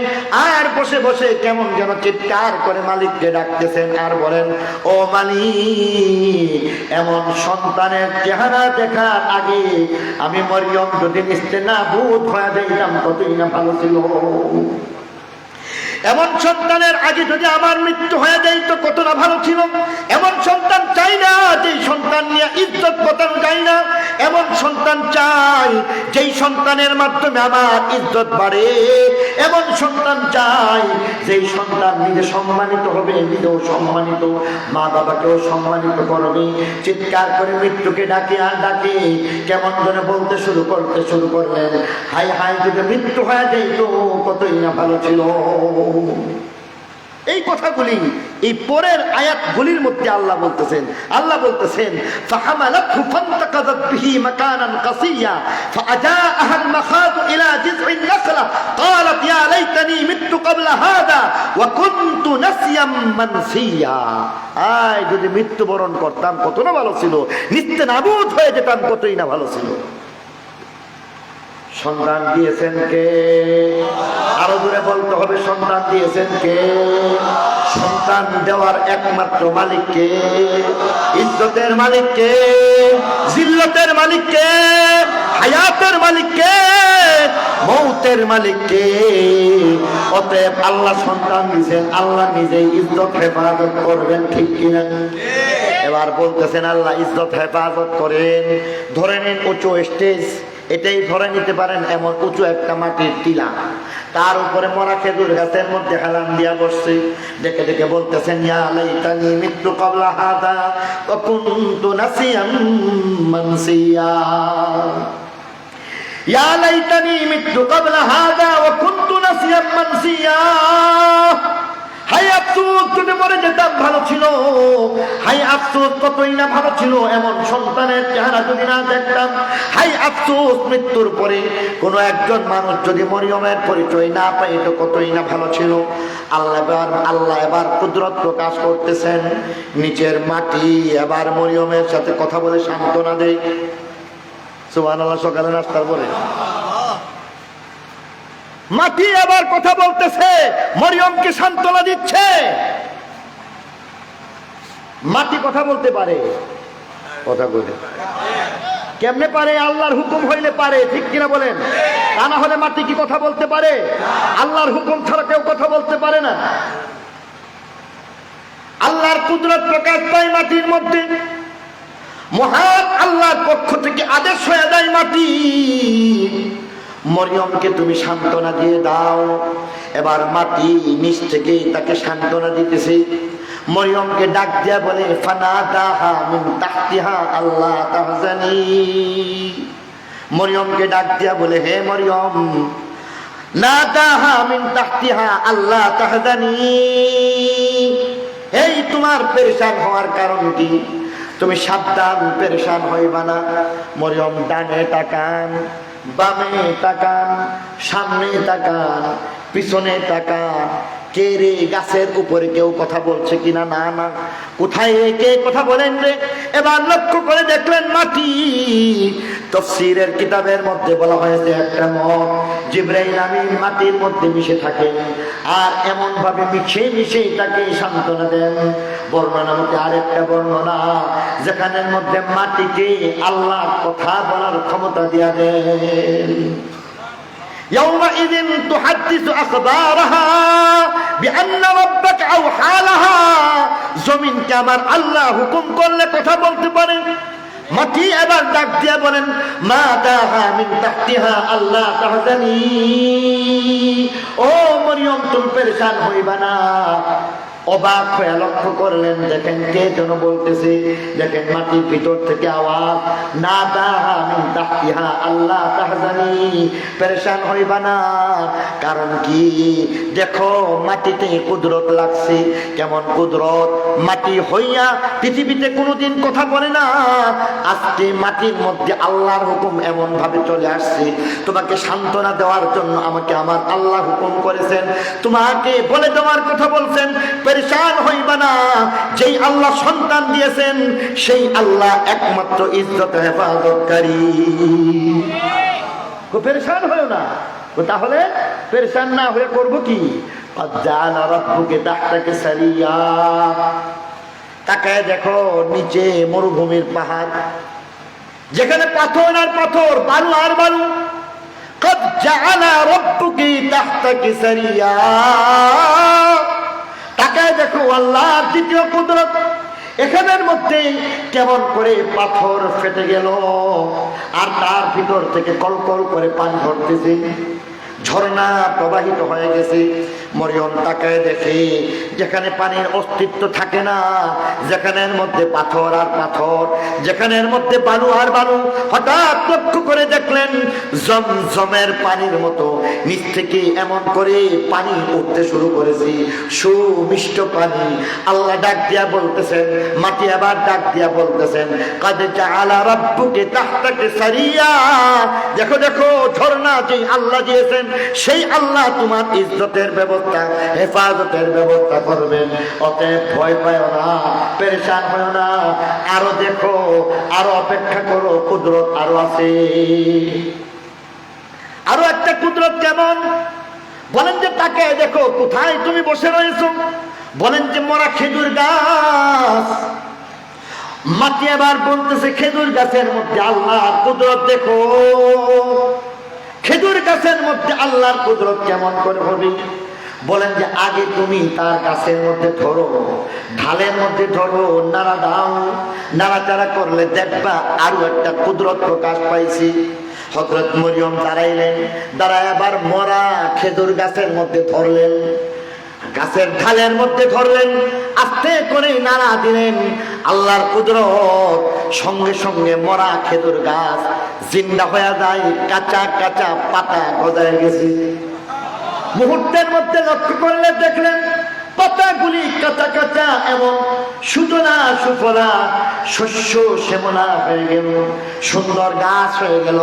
আর বসে বসে কেমন যেন চিৎকার করে মালিককে ডাকতেছেন, আর বলেন, ও মালিক, এমন সন্তানের চেহারা দেখার আগে আমি মরিয়ম যদি নিস্তেনাবুদ হয়ে যাইতাম কতই না ভালো ছিল। এমন সন্তানের আগে যদি আমার মৃত্যু হয়ে যায় তো কত না ভালো ছিল। এমন সন্তান চাই না যেই সন্তান নিয়ে ইজ্জত পতন যায় না। এমন সন্তান চাই যেই সন্তানের মাধ্যমে আমার ইজ্জত বাড়ে। এমন সন্তান চাই যেই সন্তান নিজে সম্মানিত হবে, নিজেও সম্মানিত, মা বাবাকেও সম্মানিত করবে। চিৎকার করে মৃত্যুকে ডাকে আর ডাকে, কেমন করে বলতে শুরু করলেন, হাই হাই, যদি মৃত্যু হয়ে যায় তো কতই না ভালো ছিল। এই কথাগুলি এই পরের আয়াতগুলির মধ্যে আল্লাহ বলতেছেন ফাহামালাতহু ফান্তাকাযাত বিহি মাকানান কাসিয়া ফাআজাআহা আল-মাখাদ ইলা জিযইন নাখলা ক্বালাত ইয়া লাইতানি মিততু ক্বাবলা হাদা ওয়া কুনতু নাসিয়াম মানসিয়া। আয় যদি মৃত্যুবরণ করতাম কত না ভালো ছিল, নিস্তেনাবুদ হয়ে যেতাম কতই না ভালো ছিল। সন্তান দিয়েছেন কে? আরো দূরে বলতে হবে, সন্তান দিয়েছেন কে? সন্তান দেওয়ার একমাত্র মালিক কে? ইজ্জতের মালিক কে? জিল্লতের মালিক কে? হায়াতের মালিক কে? মৌতের মালিক কে? অতএব আল্লাহ সন্তান দিয়েছেন, আল্লাহ নিজেই ইজ্জত হেফাজত করবেন, ঠিক কিনা? এবার বলতেছেন আল্লাহ ইজ্জত হেফাজত করেন। ধরে নেন উঁচু স্টেজ, এটাই ধরে নিতে পারেন এমন উঁচু একটা মাটির টিলা, তার উপরে মরা খেজুর গাছের মধ্যে হেলান দিয়া বসছে। দেখে দেখে বলতেছেন ইয়া লাইতানি মিততু ক্বাবলা হাদা ওয়া কুনতু নাসিয়াম মানসিয়া। ইয়া লাইতানি মিততু ক্বাবলা হাদা ওয়া কুনতু নাসিয়াম মানসিয়া। হাই আফসোস, যদি মরে যেতাম ভালো ছিল। হাই আফসোস, কতই না ভালো ছিল এমন সন্তানের চেহারা যদি না দেখতাম। হাই আফসোস, মৃত্যুর পরে কোনো একজন মানুষ যদি মরিয়মের পরিচয় না পায় তো কতই না ভালো ছিল। আল্লাহ এবার কুদরত প্রকাশ করতেছেন। নিচের মাটি এবার মরিয়মের সাথে কথা বলে সান্ত্বনা দেয়। সুবহানাল্লাহ। সকালে নাস্তার পরে মাটি আবার কথা বলতেছে, মরিয়মকে সান্ত্বনা দিচ্ছে। মাটি কথা বলতে পারে? কথা বলে কেমনে পারে? আল্লাহর হুকুম হইলে পারে, ঠিক কিনা বলেন? তা না হলে মাটি কি কথা বলতে পারে? আল্লাহর হুকুম ছাড়া কেউ কথা বলতে পারে না। আল্লাহর কুদরত প্রকাশ পায় মাটির মধ্যে। মহান আল্লাহর পক্ষ থেকে আদেশ হয়ে যায়, মাটি মরিয়মকে তুমি সান্ত্বনা দিয়ে দাও। এবার মাটি নিচ থেকে তাকে সান্ত্বনা দিতেছে। মরিয়মকে ডাক দিয়া বলে ফানাদাহা মিন তাহতিহা আল্লা তাহজানি। মরিয়মকে ডাক দিয়া বলে হে মরিয়ম, নাদাহা মিন তাহতিহা আল্লা তাহজানি, এই তোমার পেরেশান হওয়ার কারণ কি? তুমি সাবধান, পেরেশান হইবা না। মরিয়ম ডানে তাকান, বামে তাকান, সামনে তাকান, পিছনে তাকান। কে রে? গাছের উপরে কেউ কথা বলছে কিনা? না না। কোথায় কে কথা বলেন রে? এবার লক্ষ্য করে দেখলেন মাটি। তাফসীরের কিতাবের মধ্যে বলা হয়েছে একটা মত জিবরাইল আমিন মাটির মধ্যে মিশে থাকেন আর এমন ভাবে মিশে মিশে তাকে সান্ত্বনা দেন। বর্ণনা মতে আরেকটা বর্ণনা যেখানের মধ্যে মাটিকে আল্লাহ কথা বলার ক্ষমতা দিয়া দেন। يومئذ تحدث أخبارها بأن ربك أوحى لها। জমিন কে আমার আল্লাহ হুকুম করলে কথা বলতে পারে। মাটি এবার ডাক দিয়া বলেন মা দাহা মিন তাহতিহা আল্লাহ তাহজানি, ও মরিয়ম তুমি পেরেশান হইবা না। অবাক হয়ে লক্ষ্য করলেন, দেখেন কে যেন বলতেছে। দেখেন মাটির ভিতর থেকে আওয়াজ, না দাহা মিন তাহতিহা আল্লাহ তাহজানি, পেরেশান হইবা না। কারণ কি? দেখো মাটিতে কুদরত লাগছে। কেমন কুদরত? মাটি হইয়া পৃথিবীতে কোনোদিন কথা বলে না। আজকে মাটির মধ্যে আল্লাহর হুকুম এমন ভাবে চলে আসছে। তোমাকে সান্ত্বনা দেওয়ার জন্য আমাকে আমার আল্লাহ হুকুম করেছেন, তোমাকে বলে দেওয়ার কথা বলছেন। পেরেশান হইবা না, যেই আল্লাহ সন্তান দিয়েছেন সেই আল্লাহ একমাত্র ইজ্জত হেফাজতকারী। পেরেশান হইও না। তাহলে পেরেশান না হয়ে করবো কি? তাকায় দেখো নিচে মরুভূমির পাহাড়, যেখানে পাথর আর পাথর, বালু আর বালু। قد جعل ربك تحتك سريا। তাকায় দেখো আল্লাহর দ্বিতীয় কুদরত। এখানের মধ্যে কেমন করে পাথর ফেটে গেল আর তার ভিতর থেকে কলকল করে পানি ঝরতেছে, ঝর্ণা প্রবাহিত হয়ে গেছে। মরিয়ম তাকায় দেখে যেখানে পানির অস্তিত্ব থাকে না, যেখানের মধ্যে পাথর আর পাথর, যেখানের মধ্যে বালু আর বালু, হঠাৎ লক্ষ্য করে দেখলেন জমজমের পানির মতো নিচ থেকে এমন করে পানি উঠতে শুরু করেছে, সুমিষ্ট পানি। আল্লাহ ডাক দিয়া বলতেছেন, মাটি আবার ডাক দিয়া বলতেছেন, কাদ জাআলা রাব্বুকা তাহতাকা সারিয়া, দেখো দেখো ঝর্ণা যে আল্লাহ দিয়েছেন সেই আল্লাহ তোমার ইজ্জতের ব্যবস্থা, হেফাজতের ব্যবস্থা করবেন। অতএব ভয় পায় না, পেরেশান হয় না, আরো দেখো, আরো অপেক্ষা করো, কুদরত আরো আছে। আরো একটা কুদরত কেমন বলেন? যে তাকে দেখো, কোথায় তুমি বসে রয়েছো? বলেন যে মরা খেজুর গাছ। মাটি আবার বলতেছে খেজুর গাছের মধ্যে আল্লাহর কুদরত দেখো। খেজুর গাছের মধ্যে আল্লাহর কুদরত কেমন করে হবে? বলেন যে আগে তুমি তার গাছের মধ্যে ধরো, ঢালের মধ্যে ধরো, নাড়া দাও, নাড়াচাড়া করলে দেখবা আরো একটা কুদরত প্রকাশ পাইছি। হযরত মরিয়ম দাঁড়াইলেন, দাঁড়ায় আবার মরা খেজুর গাছের মধ্যে ধরলেন, গাছের ঢালের মধ্যে ধরলেন, আস্তে করে নাড়া দিলেন। আল্লাহর কুদরত, সঙ্গে সঙ্গে মরা খেজুর গাছ জিন্দা হয়ে যায়, কাঁচা কাঁচা পাতা গজায় গেছে। মুহূর্তের মধ্যে লক্ষ্য করলে দেখলেন পাতাগুলি কাঁচা কাঁচা এবং সুজলা সুফলা, শস্য শ্যামলা হয়ে গেল, সুন্দর গাছ হয়ে গেল।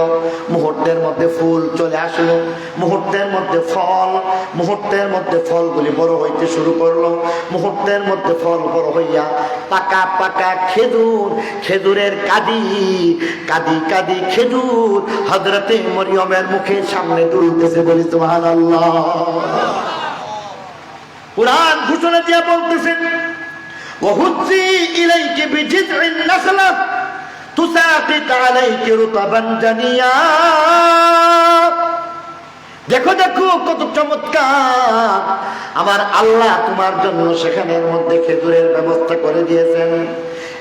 মুহূর্তের মধ্যে ফুল চলে আসলো, মুহূর্তের মধ্যে ফল, মুহূর্তের মধ্যে ফলগুলি বড় হইতে শুরু করলো, মুহূর্তের মধ্যে ফল বড় হইয়া পাকা পাকা খেজুর, খেজুরের কাদি কাদি কাদি খেজুর হযরতে মরিয়মের মুখের সামনে দুলতেছে। বলি সুবহানাল্লাহ। কুরআন ঘোষণা দিয়ে বলতেছেন, ওয়াহুজ্জি ইলাইকি বিজিযইন নাখলা তুসাকিত আলাইকি রুতাবান জানিয়া। দেখো দেখো কত চমৎকার, আমার আল্লাহ তোমার জন্য সেখানের মধ্যে খেজুরের ব্যবস্থা করে দিয়েছেন।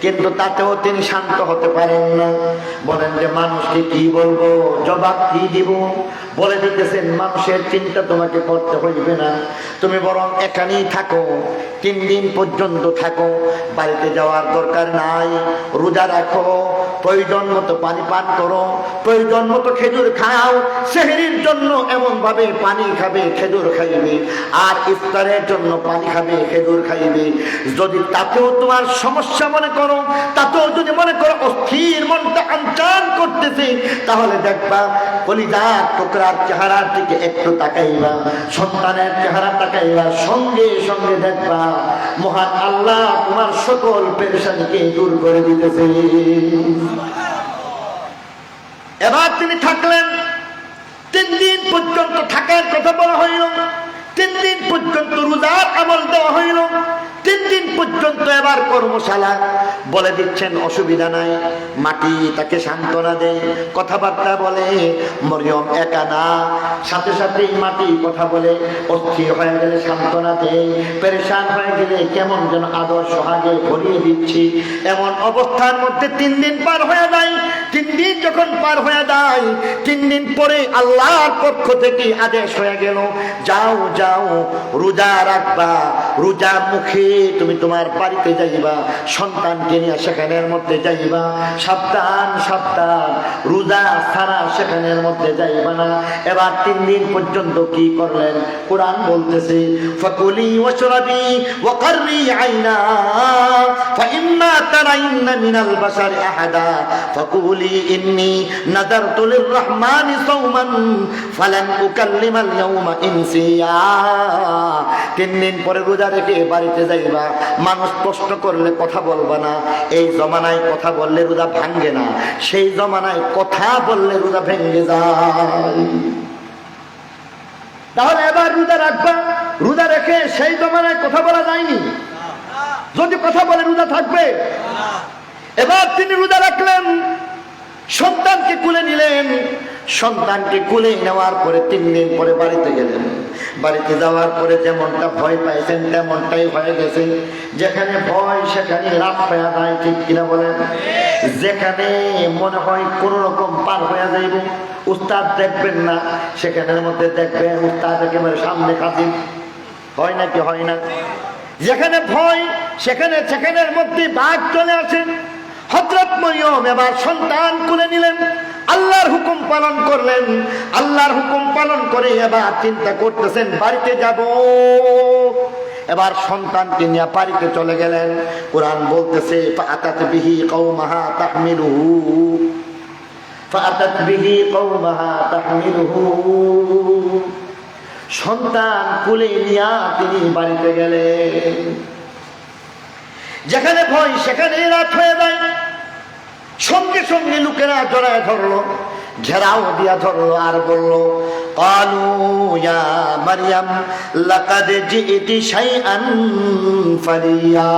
কিন্তু তাতেও তিনি শান্ত হতে পারেন না। বলেন যে মানুষকে কি বলবো, জবাব কি দিব? বলে দিতেছেন মানুষের চিন্তা তোমাকে করতে হইবে না, তুমি বরং এখানেই থাকো, 3 দিন পর্যন্ত থাকো, বাড়িতে যাওয়ার দরকার নাই, রোজা রাখো, প্রয়োজন মতো পানি পান করো, প্রয়োজন মতো খেজুর খাও, সেহরির জন্য এমন ভাবে পানি খাবে, খেজুর খাইবে, আর ইফতারের জন্য পানি খাবে, খেজুর খাইবে। যদি তাতেও তোমার সমস্যা মনে করো, তাতেও যদি মনে করো অস্থির, মনটা আনচান করতেছে, তাহলে দেখবা কলিজার টুকরার চেহারার দিকে একটু তাকাইবা, সন্তানের চেহারা তাকাইবা, সঙ্গে সঙ্গে দেখবা মহান আল্লাহ তোমার সকল পেরেশানিকে দূর করে দিতেছে। এবার তিনি থাকলেন, 3 দিন পর্যন্ত থাকার কথা বলা হইল, 3 দিন পর্যন্ত রোজার আমল দেওয়া হইল, 3 দিন পর্যন্ত এবার কর্মশালা। বলে দিচ্ছেন অসুবিধা নাই, মাটি তাকে সান্ত্বনা দেয়, কথাবার্তা বলে। মরিয়ম একা না, সাথে সাথেই মাটি কথা বলে, অস্থির হয়ে গেলে সান্ত্বনা দেয়, পেরেশান হয়ে গেলে কেমন যেন আদর সোহাগে ভরিয়ে দিচ্ছি। এমন অবস্থার মধ্যে 3 দিন পার হয়ে যায়। 3 দিন যখন পার হয়ে যায়, 3 দিন পরে আল্লাহর পক্ষ থেকে আদেশ হয়ে গেল, যাও যাও রোজা রাখবা, রোজা মুখে তুমি তোমার বাড়িতে যাইবা, সন্তানকে নিয়ে সেখানের মধ্যে যাইবা, সাবধান সাবধান, রোজা ছাড়া সেখানের মধ্যে যাইবা না। এবার 3 দিন পর্যন্ত কি করলেন? কোরআন বলতেছে, ফাকুলি ওয়াশরাবি ওয়াকাররি আইনা ফাইম্মা তারাইন্না মিনাল বাশারি আহাদা ফাকুলি ইন্নী নাযারতু লিররহমানি সাওমান ফালান উকাল্লিমাল ইয়াওমা ইনসিয়া। 3 দিন পরে রোজা রেখে বাড়িতে যাইবা, মানুষ প্রশ্ন করলে কথা বলবা না। এই জমানায় কথা বললে রোজা ভাঙ্গে না, সেই জমানায় কথা বললে রোজা ভেঙে যায়। তাহলে এবার রোজা রাখবা, রোজা রেখে সেই জমানায় কথা বলা যায়নি, যদি কথা বলে রোজা থাকবে? এবার তিনি রোজা রাখলেন, সন্তানকে কুলে নিলেন, সন্তানকে কুলে নেওয়ার পরে 3 দিন পরে বাড়িতে গেলেন। বাড়িতে যাওয়ার পরে যেমনটা ভয় পাইছেন তেমনটাই হয়ে গেছে। যেখানে ভয় সেখানে লাভ হয়ে যায়, ঠিক কিনা বলেন? যেখানে মনে হয় কোন রকম পার হয়ে যাইব, উস্তাদ দেখবেন না, সেখানের মধ্যে দেখবেন উস্তাদ একেবারে সামনে কাজী। হয় নাকি হয় না? যেখানে ভয় সেখানে সেখানের মধ্যে বাঘ চলে আসে। হযরত মরিয়ম এবার সন্তান কোলে নিলেন, আল্লাহর হুকুম পালন করলেন। আল্লাহর হুকুম পালন করে এবার চিন্তা করতেছেন বাড়িতে যাব। এবার সন্তানকে নিয়ে বাড়িতে চলে গেলেন। কোরআন বলতেছে ফাআতাত বিহি কওমাহা তাহমিলুহু, ফাআতাত বিহি কওমাহা তাহমিলুহু। সন্তান কোলে নিয়ে তিনি বাড়িতে গেলেন। যেখানে ভয় সেখানে রাত হয়ে যায়। সঙ্গে সঙ্গে লোকেরা জড়ায় ধরলো, ঘেরাও দিয়া ধরলো আর বললো ক্বালু ইয়া মারইয়াম লাকাদ জিইতি শাইআন ফারিয়া।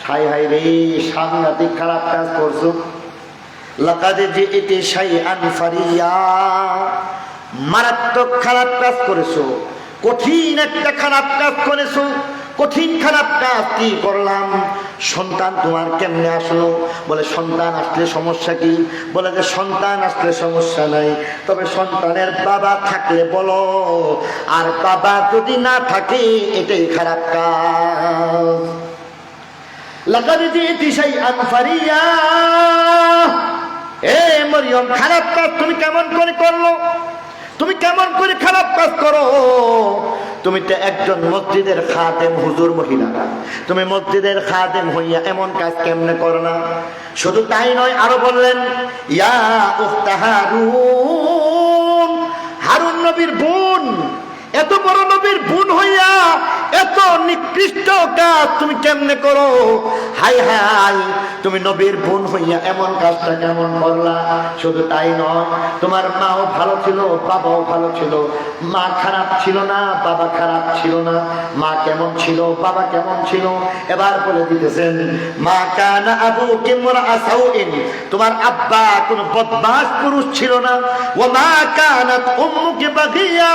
হায় হায় রে, সাংঘাতিক খারাপ কাজ করছো। লাকাদ জিইতি শাইআন ফারিয়া, মারাত্মক খারাপ কাজ করেছো, কঠিন একটা খারাপ কাজ করেছো। কঠিন খারাপ কাজ কি করলাম? সন্তান তোমার কেমনে আসলো? বলে সন্তান আসলে সমস্যা কি? বলে যে সন্তান আসলে সমস্যা নাই, তবে সন্তানের বাবা থাকলে বলো, আর বাবা যদি না থাকে এটাই খারাপ কাজ। লাকাদ জিইতি শাইআন ফারিয়া। এ মরিয়ম, খারাপ কাজ তুমি কেমন করে করলো? তুমি কেমন করে খারাপ কাজ করো? তুমি তো একজন মসজিদের খাদেম, হুজুর মহিলা, তুমি মসজিদের খাদেম হইয়া এমন কাজ কেমনে করো না? শুধু তাই নয়, আরো বললেন ইয়া উখতা হারুন, হারুন নবীর বোন, এত বড় নবীর বোন হইয়া এত নিকৃষ্ট কাজ তুমি কেমনে করো? হাই হাই, তুমি নবীর বোন হইয়া এমন কাজটা কেমন করলা? শুধু তাই নয়, তোমার মাও ভালো ছিল, বাবাও ভালো ছিল। মা খারাপ ছিল না, বাবা খারাপ ছিল না। মা কেমন ছিল, বাবা কেমন ছিল? এবার বলে দিতেছেন মা কানা আবুকি ইমরাআ সাউইন, তোমার আব্বা কোন বদমাশ পুরুষ ছিল না। ওয়া মা কানাত উম্মুকি বাগিয়া,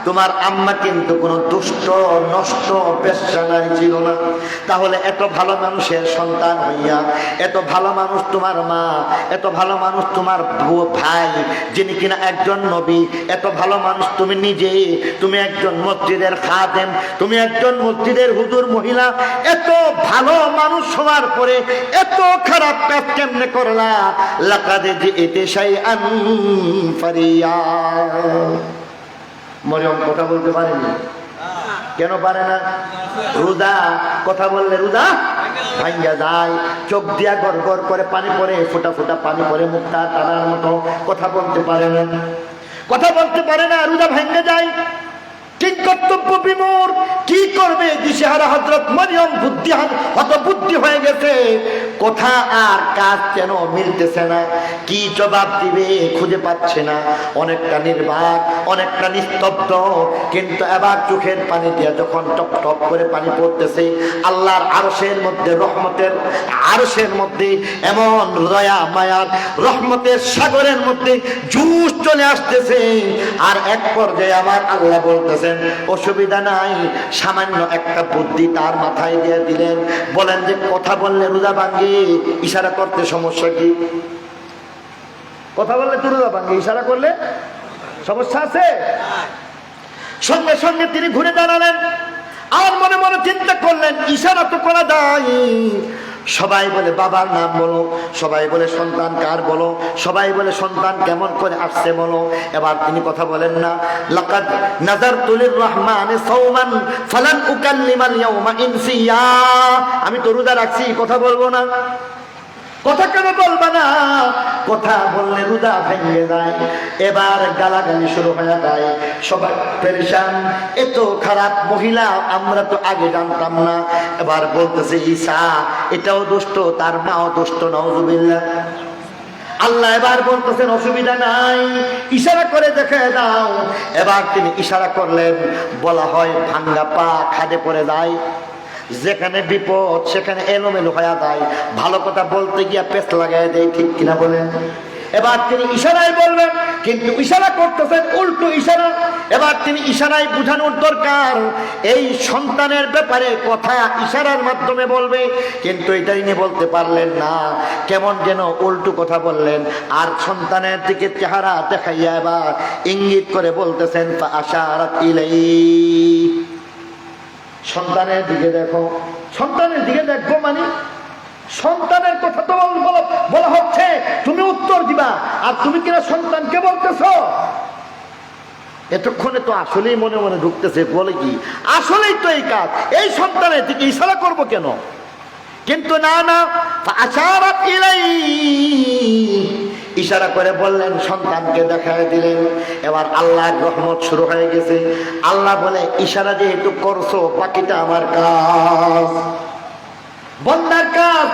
তোমার আম্মা কিন্তু কোন দুষ্ট নষ্ট বেশ্যা নারী ছিল না। তাহলে এত ভালো মানুষের সন্তান হইয়া, এত ভালো মানুষ তোমার মা, এত ভালো মানুষ তোমার ভাই যিনি কিনা একজন নবী, এত ভালো মানুষ তুমি নিজে, তুমি একজন মসজিদের খাদেম, তুমি একজন মসজিদের হুজুর মহিলা, এত ভালো মানুষ হওয়ার পরে এত খারাপ কাজ কেমনে করলা? লাকাদ জিইতি শাইআন ফারিয়া। মরিয়ম কথা বলতে পারেনি। কেন পারে না? রোজা, কথা বললে রোজা ভাঙ্গা যায়, চোখ দিয়া গড় গড় করে পানি পড়ে, ফোটা ফোটা পানি পড়ে, মুখটা টানার মতো। কথা বলতে পারে না, কথা বলতে পারে না, রোজা ভাঙ্গা যায়। ঠিক কর্তব্য বিমূর, কি করবে? দিশেহারা হযরত মরিয়ম বুদ্ধিহান, হত বুদ্ধি হয়ে গেছে। কথা আর কাজ কেন মিলতেছে না? কি জবাব দিবে খুঁজে পাচ্ছে না। অনেকটা নির্বাক, অনেকটা নিস্তব্ধ, কিন্তু এবার চোখের পানি দিয়ে যখন টপ টপ করে পানি পড়তেছে, আল্লাহর আরশের মধ্যে, রহমতের আরশের মধ্যে এমন দয়া মায়ার রহমতের সাগরের মধ্যে জুস চলে আসতেছে। আর এক পর্যায়ে আমার আল্লাহ বলতেছে অসুবিধা নাই, সামান্য একটা বুদ্ধি তার মাথায় দিয়ে দিলেন। বলেন যে কথা বললে রোজা ভাঙ্গে, ইশারা করতে সমস্যা কি? কথা বললে তো রোজা ভাঙ্গে, ইশারা করলে সমস্যা আছে? সঙ্গে সঙ্গে তিনি ঘুরে দাঁড়ালেন আর মনে মনে চিন্তা করলেন ইশারা তো করা যায়। সবাই বলে বাবার নাম বলো, সবাই বলে সন্তান কার বলো, সবাই বলে সন্তান কেমন করে আসছে বলো। এবার তিনি কথা বলেন না। লাকাদ নাযারতু লিররহমানি সাওমান ফালান উকাল্লিমাল ইয়াওমা ইনসিয়া, আমি তো রোজা রাখছি, কথা বলবো না। কথা কেন বলবা না? কথা বললে রোজা ভেঙে যায়। এবার গালাগালি শুরু হয়ে যায়, সবাই পেরেশান। এত খারাপ মহিলা আমরা তো আগে জানতাম না। এবার বলতেছে ঈসা এটাও দুষ্ট, তার মাও দুষ্ট, নাউজুবিল্লাহ। আল্লাহ এবার বলতেছেন অসুবিধা নাই, ইশারা করে দেখে দাও। এবার তিনি ইশারা করলেন। বলা হয় ভাঙ্গা পা খাদে পড়ে যায়, যেখানে বিপদ সেখানে এলোমেলো হয়ে যায়। ভালো কথা বলতে গিয়া পেছ লাগাই দেয়, ঠিক কিনা বলেন? এবার তিনি ইশারায় বলবেন, কিন্তু ইশারা করতেছেন উল্টো ইশারা। এবার তিনি ইশারায় বুঝানোর দরকার এই সন্তানের ব্যাপারে কথা ইশারার মাধ্যমে বলবে, কিন্তু এটা ইনি বলতে পারলেন না, কেমন যেন উল্টো কথা বললেন। আর সন্তানের দিকে চেহারা দেখাইয়া এবার ইঙ্গিত করে বলতেছেন ফাআশারাত ইলাইহি, সন্তানের দিকে দেখো। সন্তানের দিকে দেখবো মানে সন্তানের কথা তো বলা হচ্ছে, তুমি উত্তর দিবা, আর তুমি কিনা সন্তানকে বলতেছো। এতক্ষণে তো আসলেই মনে মনে ঢুকতেছে, বলে কি আসলেই তো এই কাজ, এই সন্তানের দিকে ইশারা করবো কেন? কিন্তু না না, ফাআশারাত ইলাইহি, ইশারা করে বললেন, সন্তানকে দেখায় দিলেন। এবার আল্লাহর রহমত শুরু হয়ে গেছে। আল্লাহ বলে, ইশারা যেহেতু করছো, বাকিটা আমার কাজ, বন্দার কাজ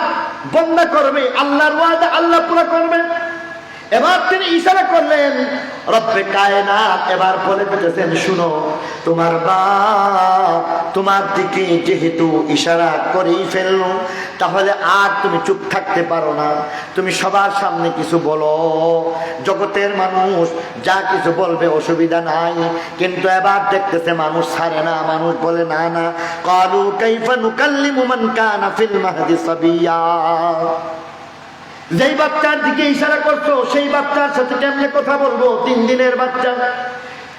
বন্দা করবে, আল্লাহর ওয়াদা আল্লাহ পুরো করবে। এবার তিনি ইশারা করলেন রব্বে কায়নাত, এবার বলে দিতেছেন, শুনো, তোমার বাপ তোমার দিকে যেহেতু ইশারা করেই ফেললো, তাহলে আর তুমি চুপ থাকতে পারো না, তুমি সবার সামনে কিছু বলো। জগতের মানুষ যা কিছু বলবে অসুবিধা নাই, কিন্তু এবার দেখতেছে মানুষ ছাড়ে না, মানুষ বলে না না, ক্বালু কাইফা নুকাল্লিমু মান কানা ফিল মাহদি সাবিয়্যা, যেই বাচ্চার দিকে ইশারা করছো সেই বাচ্চার সাথে কেমনে কথা বলবো? 3 দিনের বাচ্চা,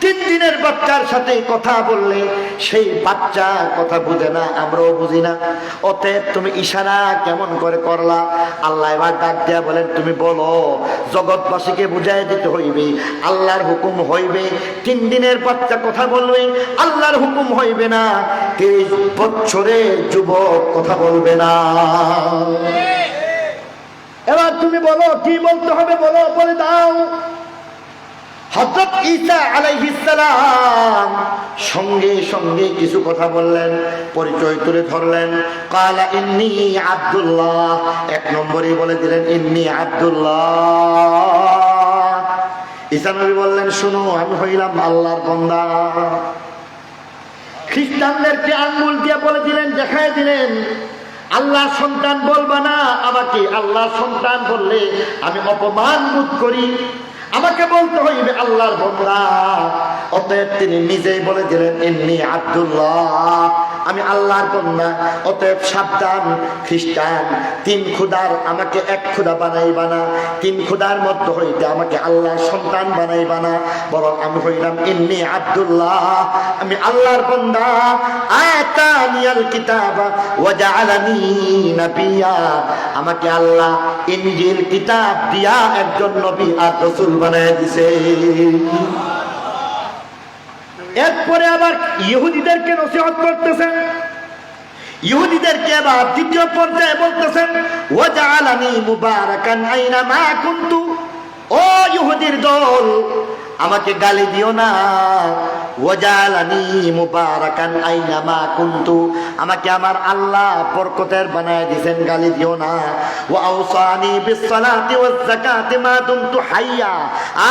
3 দিনের বাচ্চার সাথে কথা বললে সেই বাচ্চা কথা বুঝে না, আমরাও বুঝি না, অতএব তুমি ইশারা কেমন করে করলা? আল্লাহ এবার ডাক দেয়া বলেন, তুমি বলো, জগৎবাসীকে বুঝাই দিতে হইবে আল্লাহর হুকুম হইবে। 3 দিনের বাচ্চা কথা বলবে, আল্লাহর হুকুম হইবে না। 30 বছরের যুবক কথা বলবে না। এবার তুমি বলো, কি বলতে হবে বলো, বলে দাও। হযরত ঈসা আলাইহিস সালাম সঙ্গে সঙ্গে কিছু কথা বললেন, পরিচয় তুলে ধরলেন। ক্বালা ইন্নী আব্দুল্লাহ, 1 নম্বরেই বলে দিলেন ইন্নী আব্দুল্লাহ। ঈসা নবী বললেন, শুনো, আমি হইলাম আল্লাহর বান্দা। খ্রিস্টানদেরকে আঙ্গুল দিয়ে বলে দিলেন, দেখায় দিলেন, আল্লাহর সন্তান বলবা না আমাকে, আল্লাহর সন্তান বললে আমি অপমান বোধ করি, আমাকে বলতে হইবে আল্লাহর বান্দা। অতএব তিনি নিজেই বলে দিলেন ইন্নী আব্দুল্লাহ, আমি আল্লাহর বান্দা। অতএব সাবধান খ্রিস্টান, 3 খোদার আমাকে 1 খোদা বানাইবা না, 3 খোদার মধ্যে হইতে আমাকে আল্লাহর সন্তান বানাইবা না, বরং আমি হইলাম ইন্নী আব্দুল্লাহ, আমি আল্লাহর বান্দা। আতানিয়াল কিতাবা ওয়া জাআলানি নাবিয়্যা, আমাকে আল্লাহ ইনজিল কিতাব দিয়া একজন নবী আর রাসূল বানায় দিয়েছে। এরপরে আবার ইহুদিদেরকে নসিহত করতেছেন, ইহুদিদেরকে আবার দ্বিতীয় পর্যায়ে বলতেছেন, ওয়া জাআলানি মুবারাকান আইনা মা কুনতু, ও ইহুদির দল, আমাকে গালি দিও না। ওয়াজালানি মুবারাকান আইনামা কুনতু, আমাকে আমার আল্লাহ বরকতের বানায় দিয়েছেন, গালি দিও না। ওয়া আওসানি বিসসালাতি ওয়াজ যাকাতি মা দুমতু হাইয়া,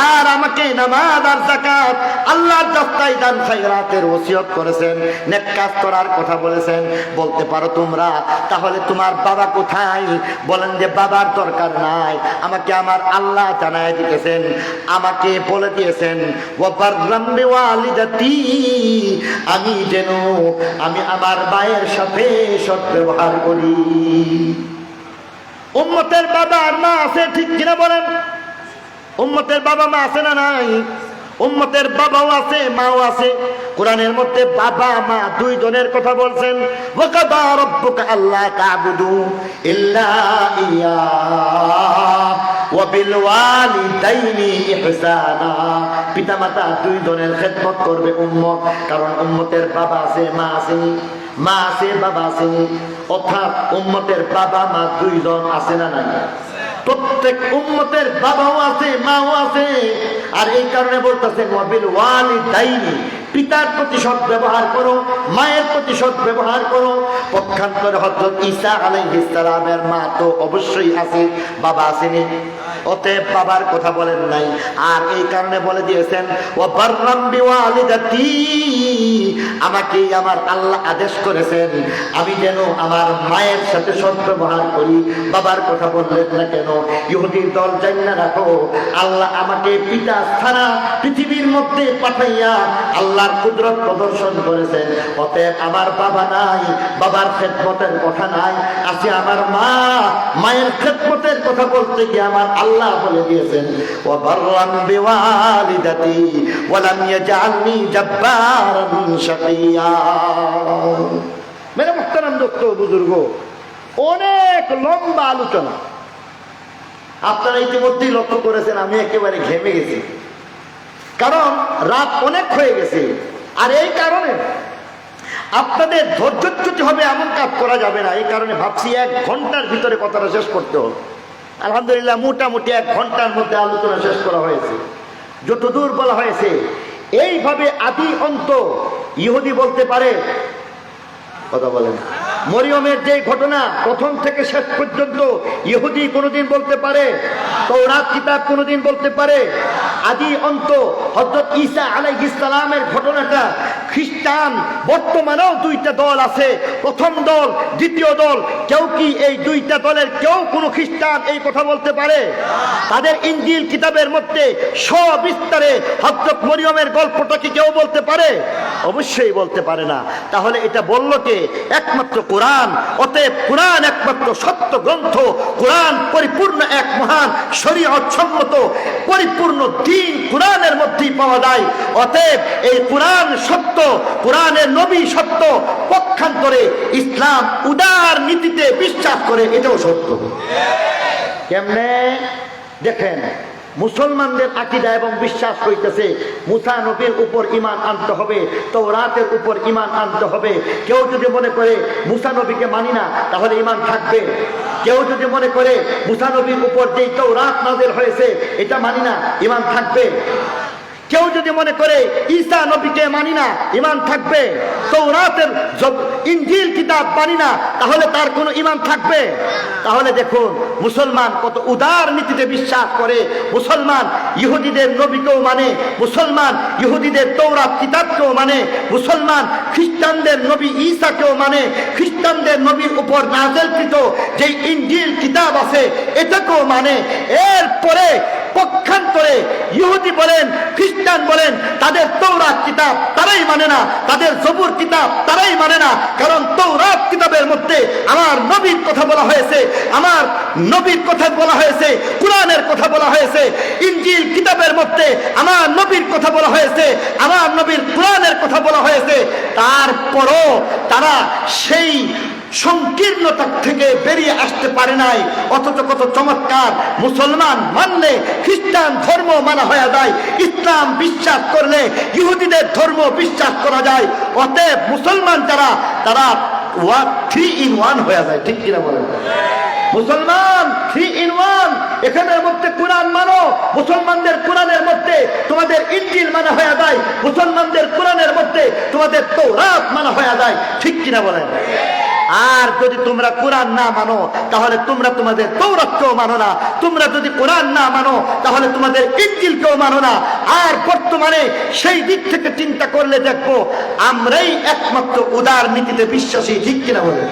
আর আমাকে নামাজ আর যাকাত আল্লাহর রাস্তায় দান খায়রাতের ওসিয়ত করেছেন, নেক কাজ করার কথা বলেছেন। বলতে পারো তোমরা, তাহলে তোমার বাবা কোথায়? বলেন যে বাবার দরকার নাই, আমাকে আমার আল্লাহ জানায় দিতেছেন, আমাকে বলে দিয়েছেন ওয়া বাররাম বিওয়ালিদাতি, আমি যেন আমি আমার মায়ের সাথে সৎ ব্যবহার করি। উম্মতের বাবা আর মা আছে, ঠিক কিনা বলেন? উম্মতের বাবা মা আছে না নাই? উম্মতের বাবাও আছে, মাও আছে। কোরআনের মধ্যে বাবা মা 2 জনের কথা বলছেন। ওয়া কাদা রাব্বুকা আল্লা তা'বুদু ইল্লা ইয়্যা ওয়া বিল ওয়ালিদাইনি ইহসানা, পিতামাতা 2 জনের খেদমত করবে উম্মত, কারণ উম্মতের বাবা আছে, মা আছে, মা আছে, বাবা আছে। অর্থাৎ উম্মতের বাবা মা 2 জন আছে না নাই? প্রত্যেক উম্মতের বাবাও আছে, মাও আছে। আর এই কারণে বলতেছেন ওয়া বিল ওয়ালিদাইনি, পিতার প্রতি সৎ ব্যবহার করো, মায়ের প্রতি সৎ ব্যবহার করো। পক্ষান্তরে হযরত ঈসা আলাইহিস সালামের মা তো অবশ্যই আছে, বাবা আসেনি, অতএব বাবার কথা বলেন নাই। আর এই কারণে বলে দিয়েছেন ওয়া বাররাম বিওয়ালিদাতি, আমাকে আমার আল্লাহ আদেশ করেছেন আমি যেন আমার মায়ের সাথে সদ্ব্যবহার করি। বাবার কথা বললেন না কেন? ইহুদি দল জান্না রাখো, আল্লাহ আমাকে পিতা ছাড়া পৃথিবীর মধ্যে পাঠাইয়া আল্লাহর কুদরত প্রদর্শন করেছেন, অতএব আমার বাবা নাই, বাবার খেদমতের কথা নাই, আছে আমার মা, মায়ের খেদমতের কথা বলতে গিয়ে আমার আল্লাহ বলে দিয়েছেন ওয়া বাররাম বিওয়ালিদাতি ওয়া লাম ইয়াজআলনি জাব্বারান শাকিয়া। মেরে মুহতারাম দোস্ত বুজুর্গ, অনেক লম্বা আলোচনা আপনারা ইতিমধ্যেই লক্ষ্য করেছেন। আমি একেবারে ঘেমে গেছি, কারণ রাত অনেক হয়ে গেছে। আর এই কারণে আপনাদের ধৈর্যচ্যুতি হবে এমন কাজ করা যাবে না। এই কারণে ভাবছি 1 ঘন্টার ভিতরে কথাটা শেষ করতে হবে। আলহামদুলিল্লাহ মোটামুটি 1 ঘন্টার মধ্যে আলোচনা শেষ করা হয়েছে। যতদূর বলা হয়েছে এইভাবে আদি অন্ত ইহুদি বলতে পারে, কথা বলেন, মরিয়মের যে ঘটনা প্রথম থেকে শেষ পর্যন্ত ইহুদি কোনোদিন বলতে পারে, তাওরাত কিতাব কোনোদিন বলতে পারে। আদি অন্ত হযরত ঈসা আলাইহিস সালামের ঘটনাটা খ্রিস্টান বর্তমানেও 2টা দল আছে, প্রথম দল দ্বিতীয় দল। কেউ কি এই 2টা দলের কেউ কোনো খ্রিস্টান এই কথা বলতে পারে? তাদের ইনজিল কিতাবের মধ্যে সবিস্তারে হযরত মরিয়মের গল্পটা কি কেউ বলতে পারে? অবশ্যই বলতে পারে না। তাহলে এটা বলল কে? একমাত্র কোরআন। অতএব কোরআন একমাত্র সত্য গ্রন্থ। কোরআন পরিপূর্ণ এক মহান শরীয়ত সম্মত পরিপূর্ণ দ্বীন কোরআনের মধ্যেই পাওয়া যায়। অতএব এই কোরআন সত্য, কোরআনের নবী সত্য, পক্ষান্তরে ইসলাম উদার নীতিতে বিশ্বাস করে, এটাও সত্য। কেমনে? দেখেন, মুসলমানদের আকীদা এবং বিশ্বাস হইতেছে মুসা নবীর উপর ঈমান আনতে হবে, তাওরাতের উপর ঈমান আনতে হবে। কেউ যদি মনে করে মুসা নবীকে মানি না তাহলে ঈমান থাকবে। কেউ যদি মনে করে মুসা নবীর উপর যে তাওরাত নাযিল হয়েছে এটা মানি না, ঈমান থাকবে। কেউ যদি মনে করে ঈসা নবীকে মানি না, ঈমান থাকবে। তাওরাতের ইনজিল কিতাব মানি না, তাহলে তার কোনো ঈমান থাকবে? তাহলে দেখুন মুসলমান কত উদার নীতিতে বিশ্বাস করে। মুসলমান ইহুদিদের নবীকেও মানে, মুসলমান ইহুদিদের তাওরাত কিতাবকেও মানে, মুসলমান খ্রিস্টানদের নবী ঈসাকেও মানে, খ্রিস্টানদের নবীর উপর নাযিলকৃত যে ইনজিল কিতাব আছে এটাকেও মানে। এরপরে পক্ষান্তরে ইহুদি বলেন, খ্রিস্টান বলেন, তাদের তাওরাত কিতাব তারাই মানে না, তাদের জবুর কিতাব তারাই মানে না। কারণ তাওরাত কিতাবের মধ্যে আমার নবীর কথা বলা হয়েছে, আমার নবীর কথা বলা হয়েছে, কোরআনের কথা বলা হয়েছে। ইনজিল কিতাবের মধ্যে আমার নবীর কথা বলা হয়েছে, আমার নবীর কোরআনের কথা বলা হয়েছে। তারপরও তারা সেই সংকীর্ণতা থেকে বেরিয়ে আসতে পারে নাই। অথচ কত চমৎকার মুসলমান মানলে খ্রিস্টান ধর্ম মানা হয়ে যায়, ইসলাম বিশ্বাস করলে ইহুদিদের ধর্ম বিশ্বাস করা যায়। অতএব মুসলমান যারা, তারা 3 in 1 হয়ে যায়। ঠিক কিনা বলেন? মুসলমান 3 in 1। এখানের মধ্যে কোরআন মানো, মুসলমানদের কোরআনের মধ্যে তোমাদের ইনজিল মানা হয়ে যায়, মুসলমানদের কোরআনের মধ্যে তোমাদের তাওরাত মানা হয়ে যায়। ঠিক কিনা বলেন? আর যদি তোমরা কোরআন না মানো তাহলে তোমরা তোমাদের তাওরাতকেও মানো না, তোমরা যদি কোরআন না মানো তাহলে তোমাদের ইনজিলকেও মানো না। আর বর্তমানে সেই দিক থেকে চিন্তা করলে দেখবো আমরাই একমাত্র উদার নীতিতে বিশ্বাসী। ঠিক কিনা বলেন?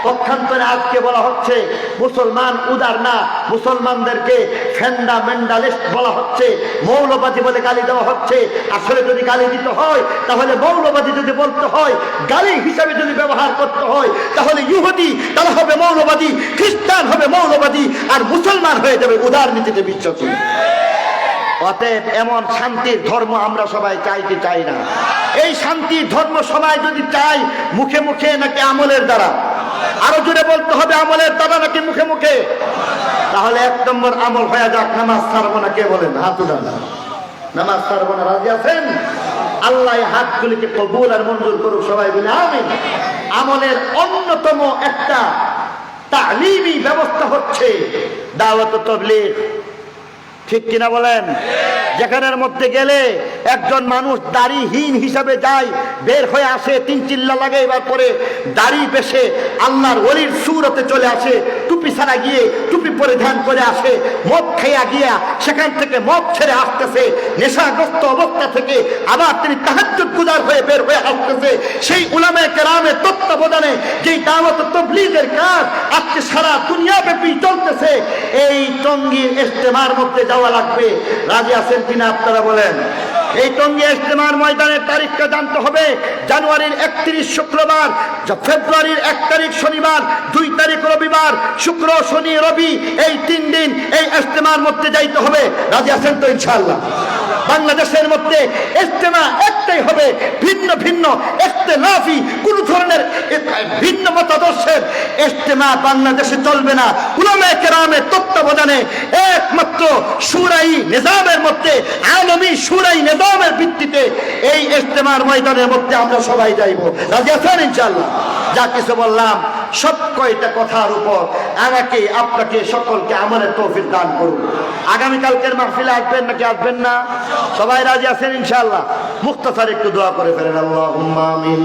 পক্ষান্তরে আজকে বলা হচ্ছে মুসলমান উদার না, মুসলমানদেরকে ফ্যান্ডামেন্টালিস্ট বলা হচ্ছে, মৌলবাদী বলে গালি দেওয়া হচ্ছে। আসলে যদি গালি দিতে হয় তাহলে মৌলবাদী যদি বলতে হয়, গালি হিসাবে যদি ব্যবহার করতে হয় তাহলে ইহুদি তারা হবে মৌলবাদী, খ্রিস্টান হবে মৌলবাদী, আর মুসলমান হয়ে যাবে উদার নীতিতে বিশ্বাসী। অতএব এমন শান্তির ধর্ম আমরা সবাই চাইতে চাই না। এই শান্তির ধর্ম সবাই যদি চাই, মুখে মুখে নাকি আমলের দ্বারা? আরো জোরে বলতে হবে, আমলের দ্বারা নাকি মুখে মুখে? তাহলে 1 নম্বর আমল হয়ে যাক, নামাজ ছাড়বো না। কে বলেন? হাত উঠান। নামাজ ছাড়বো না, রাজি আছেন? আল্লাহ হাতগুলিকে কবুল আর মঞ্জুর করুক, সবাই বলে আমিন। আমলের অন্যতম একটা তালিমি ব্যবস্থা হচ্ছে দাওয়াত ও তাবলীগ। ঠিক কিনা বলেন? যেখানের মধ্যে গেলে একজন মানুষ দাড়িহীন হিসাবে যায়, বের হয়ে আসে, 3 চিল্লা লাগে, এবার পরে দাড়ি বেশে আল্লাহর ওলির সুরতে চলে আসে, টুপি ছাড়া গিয়ে টুপি পরিধান করে আসে, মদ খেয়া গিয়া সেখান থেকে মদ ছেড়ে আসতেছে, নেশাগ্রস্ত অবস্থা থেকে আবার তিনি তাহাজ্জুদ গুজার হয়ে বের হয়ে আসতেছে। সেই উলামায়ে কেরামের তত্ত্বাবধানে যেই দাওয়াত তাবলীগের কাজ আজকে সারা দুনিয়া ব্যাপী চলতেছে, এই টঙ্গী ইজতেমার মধ্যে যাওয়া লাগবে। রাজি আছেন কিনা আপনারা বলেন? এই টঙ্গী ইজতেমার ময়দানের তারিখটা জানতে হবে। জানুয়ারির 31 শুক্রবার, ফেব্রুয়ারির 1 তারিখ শনিবার, 2 তারিখ রবিবার, শুক্র শনি রবি, এই 3 দিন এই ইজতেমার মধ্যে যাইতে হবে। রাজি আছেন তো ইনশাআল্লাহ? বাংলাদেশের মধ্যে ইজতেমা একটাই হবে, ভিন্ন ভিন্ন ইখতিলাফি কোন ধরনের ভিন্ন মতাদর্শের ইজতেমা বাংলাদেশে চলবে না। উলামায়ে কেরামের তত্ত্বাবধানে একমাত্র শুরাই নিজামের মধ্যে, আলমী শুরাই নিজামের ভিত্তিতে এই ইজতেমার ময়দানের মধ্যে আমরা সবাই যাইব। রাজি আছেন ইনশাআল্লাহ? যা কিছু বললাম সব কয়টা কথার উপর আমাকে আপনাকে সকলকে আমলের তৌফিক দান করুন। আগামীকালকের মাহফিলে আসবেন নাকি আসবেন না? সবাই রাজি আছেন ইনশাআল্লাহ? মুখতাসার একটু দোয়া করে ফেলেন। আল্লাহুম্মা আমিন।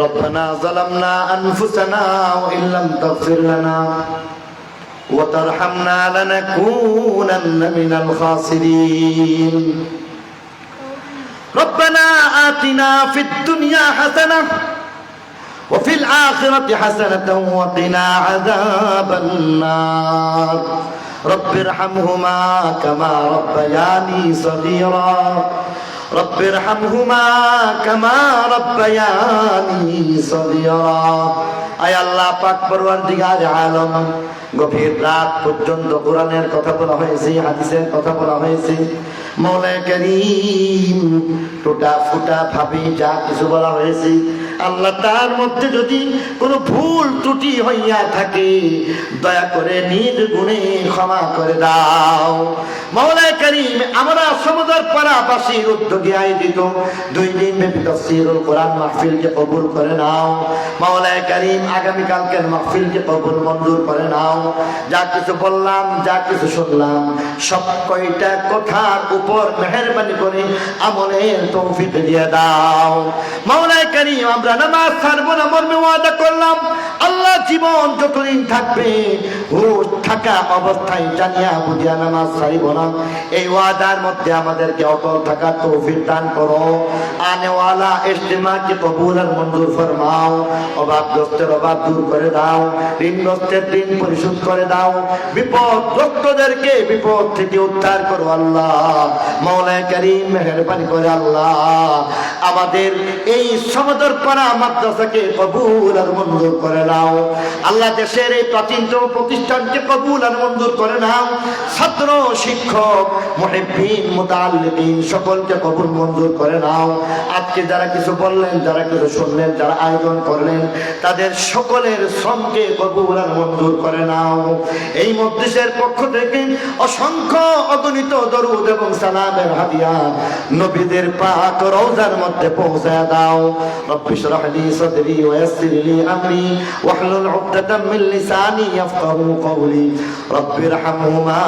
রব্বানা যালামনা আনফুসানা ওয়া ইল্লাম তাগফির লানা ওয়া তারহামনা লানাকুনান্না মিনাল খাসিরিন। রব্বানা আতিনা ফিদ দুনিয়া হাসানাহ وفي الآخرة حسنة وقنا عذاب النار رب ارحمهما كما ربياني صغيرا رب ارحمهما كما ربياني صغيرا আয় আল্লাহ পাক পরওয়ারদিগার আলম, গভীর রাত পর্যন্ত কোরআনের কথা বলা হয়েছে, হাদিসের কথা বলা হয়েছে। মওলানা কারীম টোটা ফুটা ভাবে যা কিছু বলা হয়েছে আল্লাহ, তার মধ্যে যদি কোনো ভুল ত্রুটি হইয়া থাকে দয়া করে নিজ গুণে ক্ষমা করে দাও। মওলানা কারীম আমরা সমুদ্র পাড়াবাসীর উদ্যোগে আয়োজিত 2 দিন ব্যাপী তাফসীরুল কোরআন মাহফিলকে কবুল করে নাও। মওলানা কারীম আগামীকালকের মাহফিলকে কবুল মঞ্জুর করে নাও। যা কিছু বললাম, যা কিছু শুনলাম, সব কয়টা কথার উপর মেহেরবানি করে আমলের তৌফিক দিয়ে দাও। মওলানা কারীম আমরা নামাজ ছাড়বো না, মর্মে ওয়াদা করলাম। আল্লাহ জীবন যতদিন থাকবে হুঁশ থাকা অবস্থায় জানিয়া বুঝিয়া নামাজ ছাড়িব না, এই ওয়াদার মধ্যে আমাদেরকে অটল থাকার তৌফিক দান করো। আনেওয়ালা ইজতিমাকে কবুল আর মঞ্জুর ফরমাও। অভাবগ্রস্তের অভাব দূর করে দাও, ঋণগ্রস্তের ঋণ পরিশোধ করে দাও, বিপদগ্রস্তদেরকে বিপদ থেকে উদ্ধার করো আল্লাহ। মওলানা কারীম মেহেরবানি করে আল্লাহ আমাদের এই সমুদ্র পাড়া মাদ্রাসাকে কবুল আর মঞ্জুর করে নাও আল্লাহ। দেশের এই প্রাচীনতম প্রতিষ্ঠানকে কবুল আর মঞ্জুর করে নাও। ছাত্র, শিক্ষক, মুহিব্বিন, মুতাআল্লিমিন সকলকে কবুল মঞ্জুর করে নাও। আজকে যারা কিছু বললেন, যারা কিছু শুনলেন, যারা আয়োজন করলেন, তাদের সকলের শ্রমকে কবুল আর মঞ্জুর করে নাও। এই মজলিসের পক্ষ থেকে অসংখ্য অগণিত দরুদ এবং সালামের হাদিয়া নবীদের পাক রওজার মধ্যে পৌঁছায় দাও। রব্বি শরহ লি সাদরি ওয়া ইয়াসসির লি আমরি ওয়াহলুল উকদাতাম মিন লিসানি ইয়াফকাহু কওলি রব্বিরহামহুমা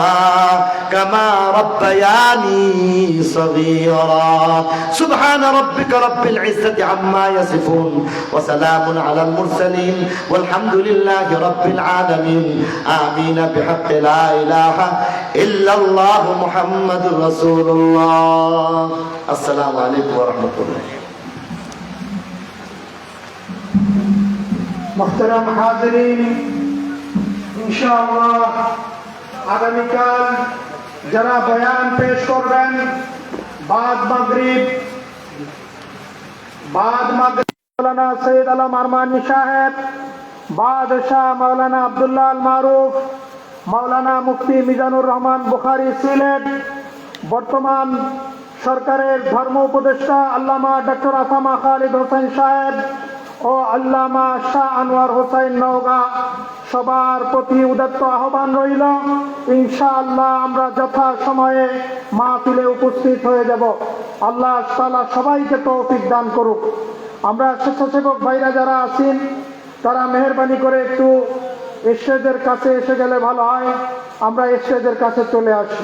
কামা রাব্বায়ানি সগীরা সুবহানা রাব্বিকা রাব্বিল ইজ্জাতি আম্মা ইয়াসিফুন ওয়া সালামুন আলাল মুরসালিন ওয়ালহামদুলিল্লাহি রাব্বিল আলামিন আমিন বিহাক্কি লা ইলাহা ইল্লাল্লাহ মুহাম্মাদুর রাসূলুল্লাহ। আসসালামু আলাইকুম ওয়া রাহমাতুল্লাহ। মুহতারাম হাজিরিন, ইনশাআল্লাহ আগামীকাল যারা বয়ান পেশ করবেন বাদ মাগরিব মৌলানা সৈয়দ আলম আরমানি সাহেব, বাদশাহ মৌলানা আব্দুল্লাহ আল মারুফ, মৌলানা মুফতি মিজানুর রহমান বুখারী সিলেট, বর্তমান সরকারের ধর্ম উপদেষ্টা আল্লামা ডক্টর আসামা খালিদ হোসেন সাহেব ও আল্লামা শাহ আনোয়ার হোসেন নওগাঁ, সবার প্রতি উদাত্ত আহ্বান রইল। ইনশাআল্লাহ আমরা যথা সময়ে মাহফিলে উপস্থিত হয়ে যাব। আল্লাহ তাআলা সবাইকে তৌফিক দান করুক। আমরা স্বেচ্ছাসেবক ভাইরা যারা আছেন তারা মেহেরবানি করে একটু স্টেজের কাছে এসে গেলে ভালো হয়। আমরা স্টেজের কাছে চলে আসি।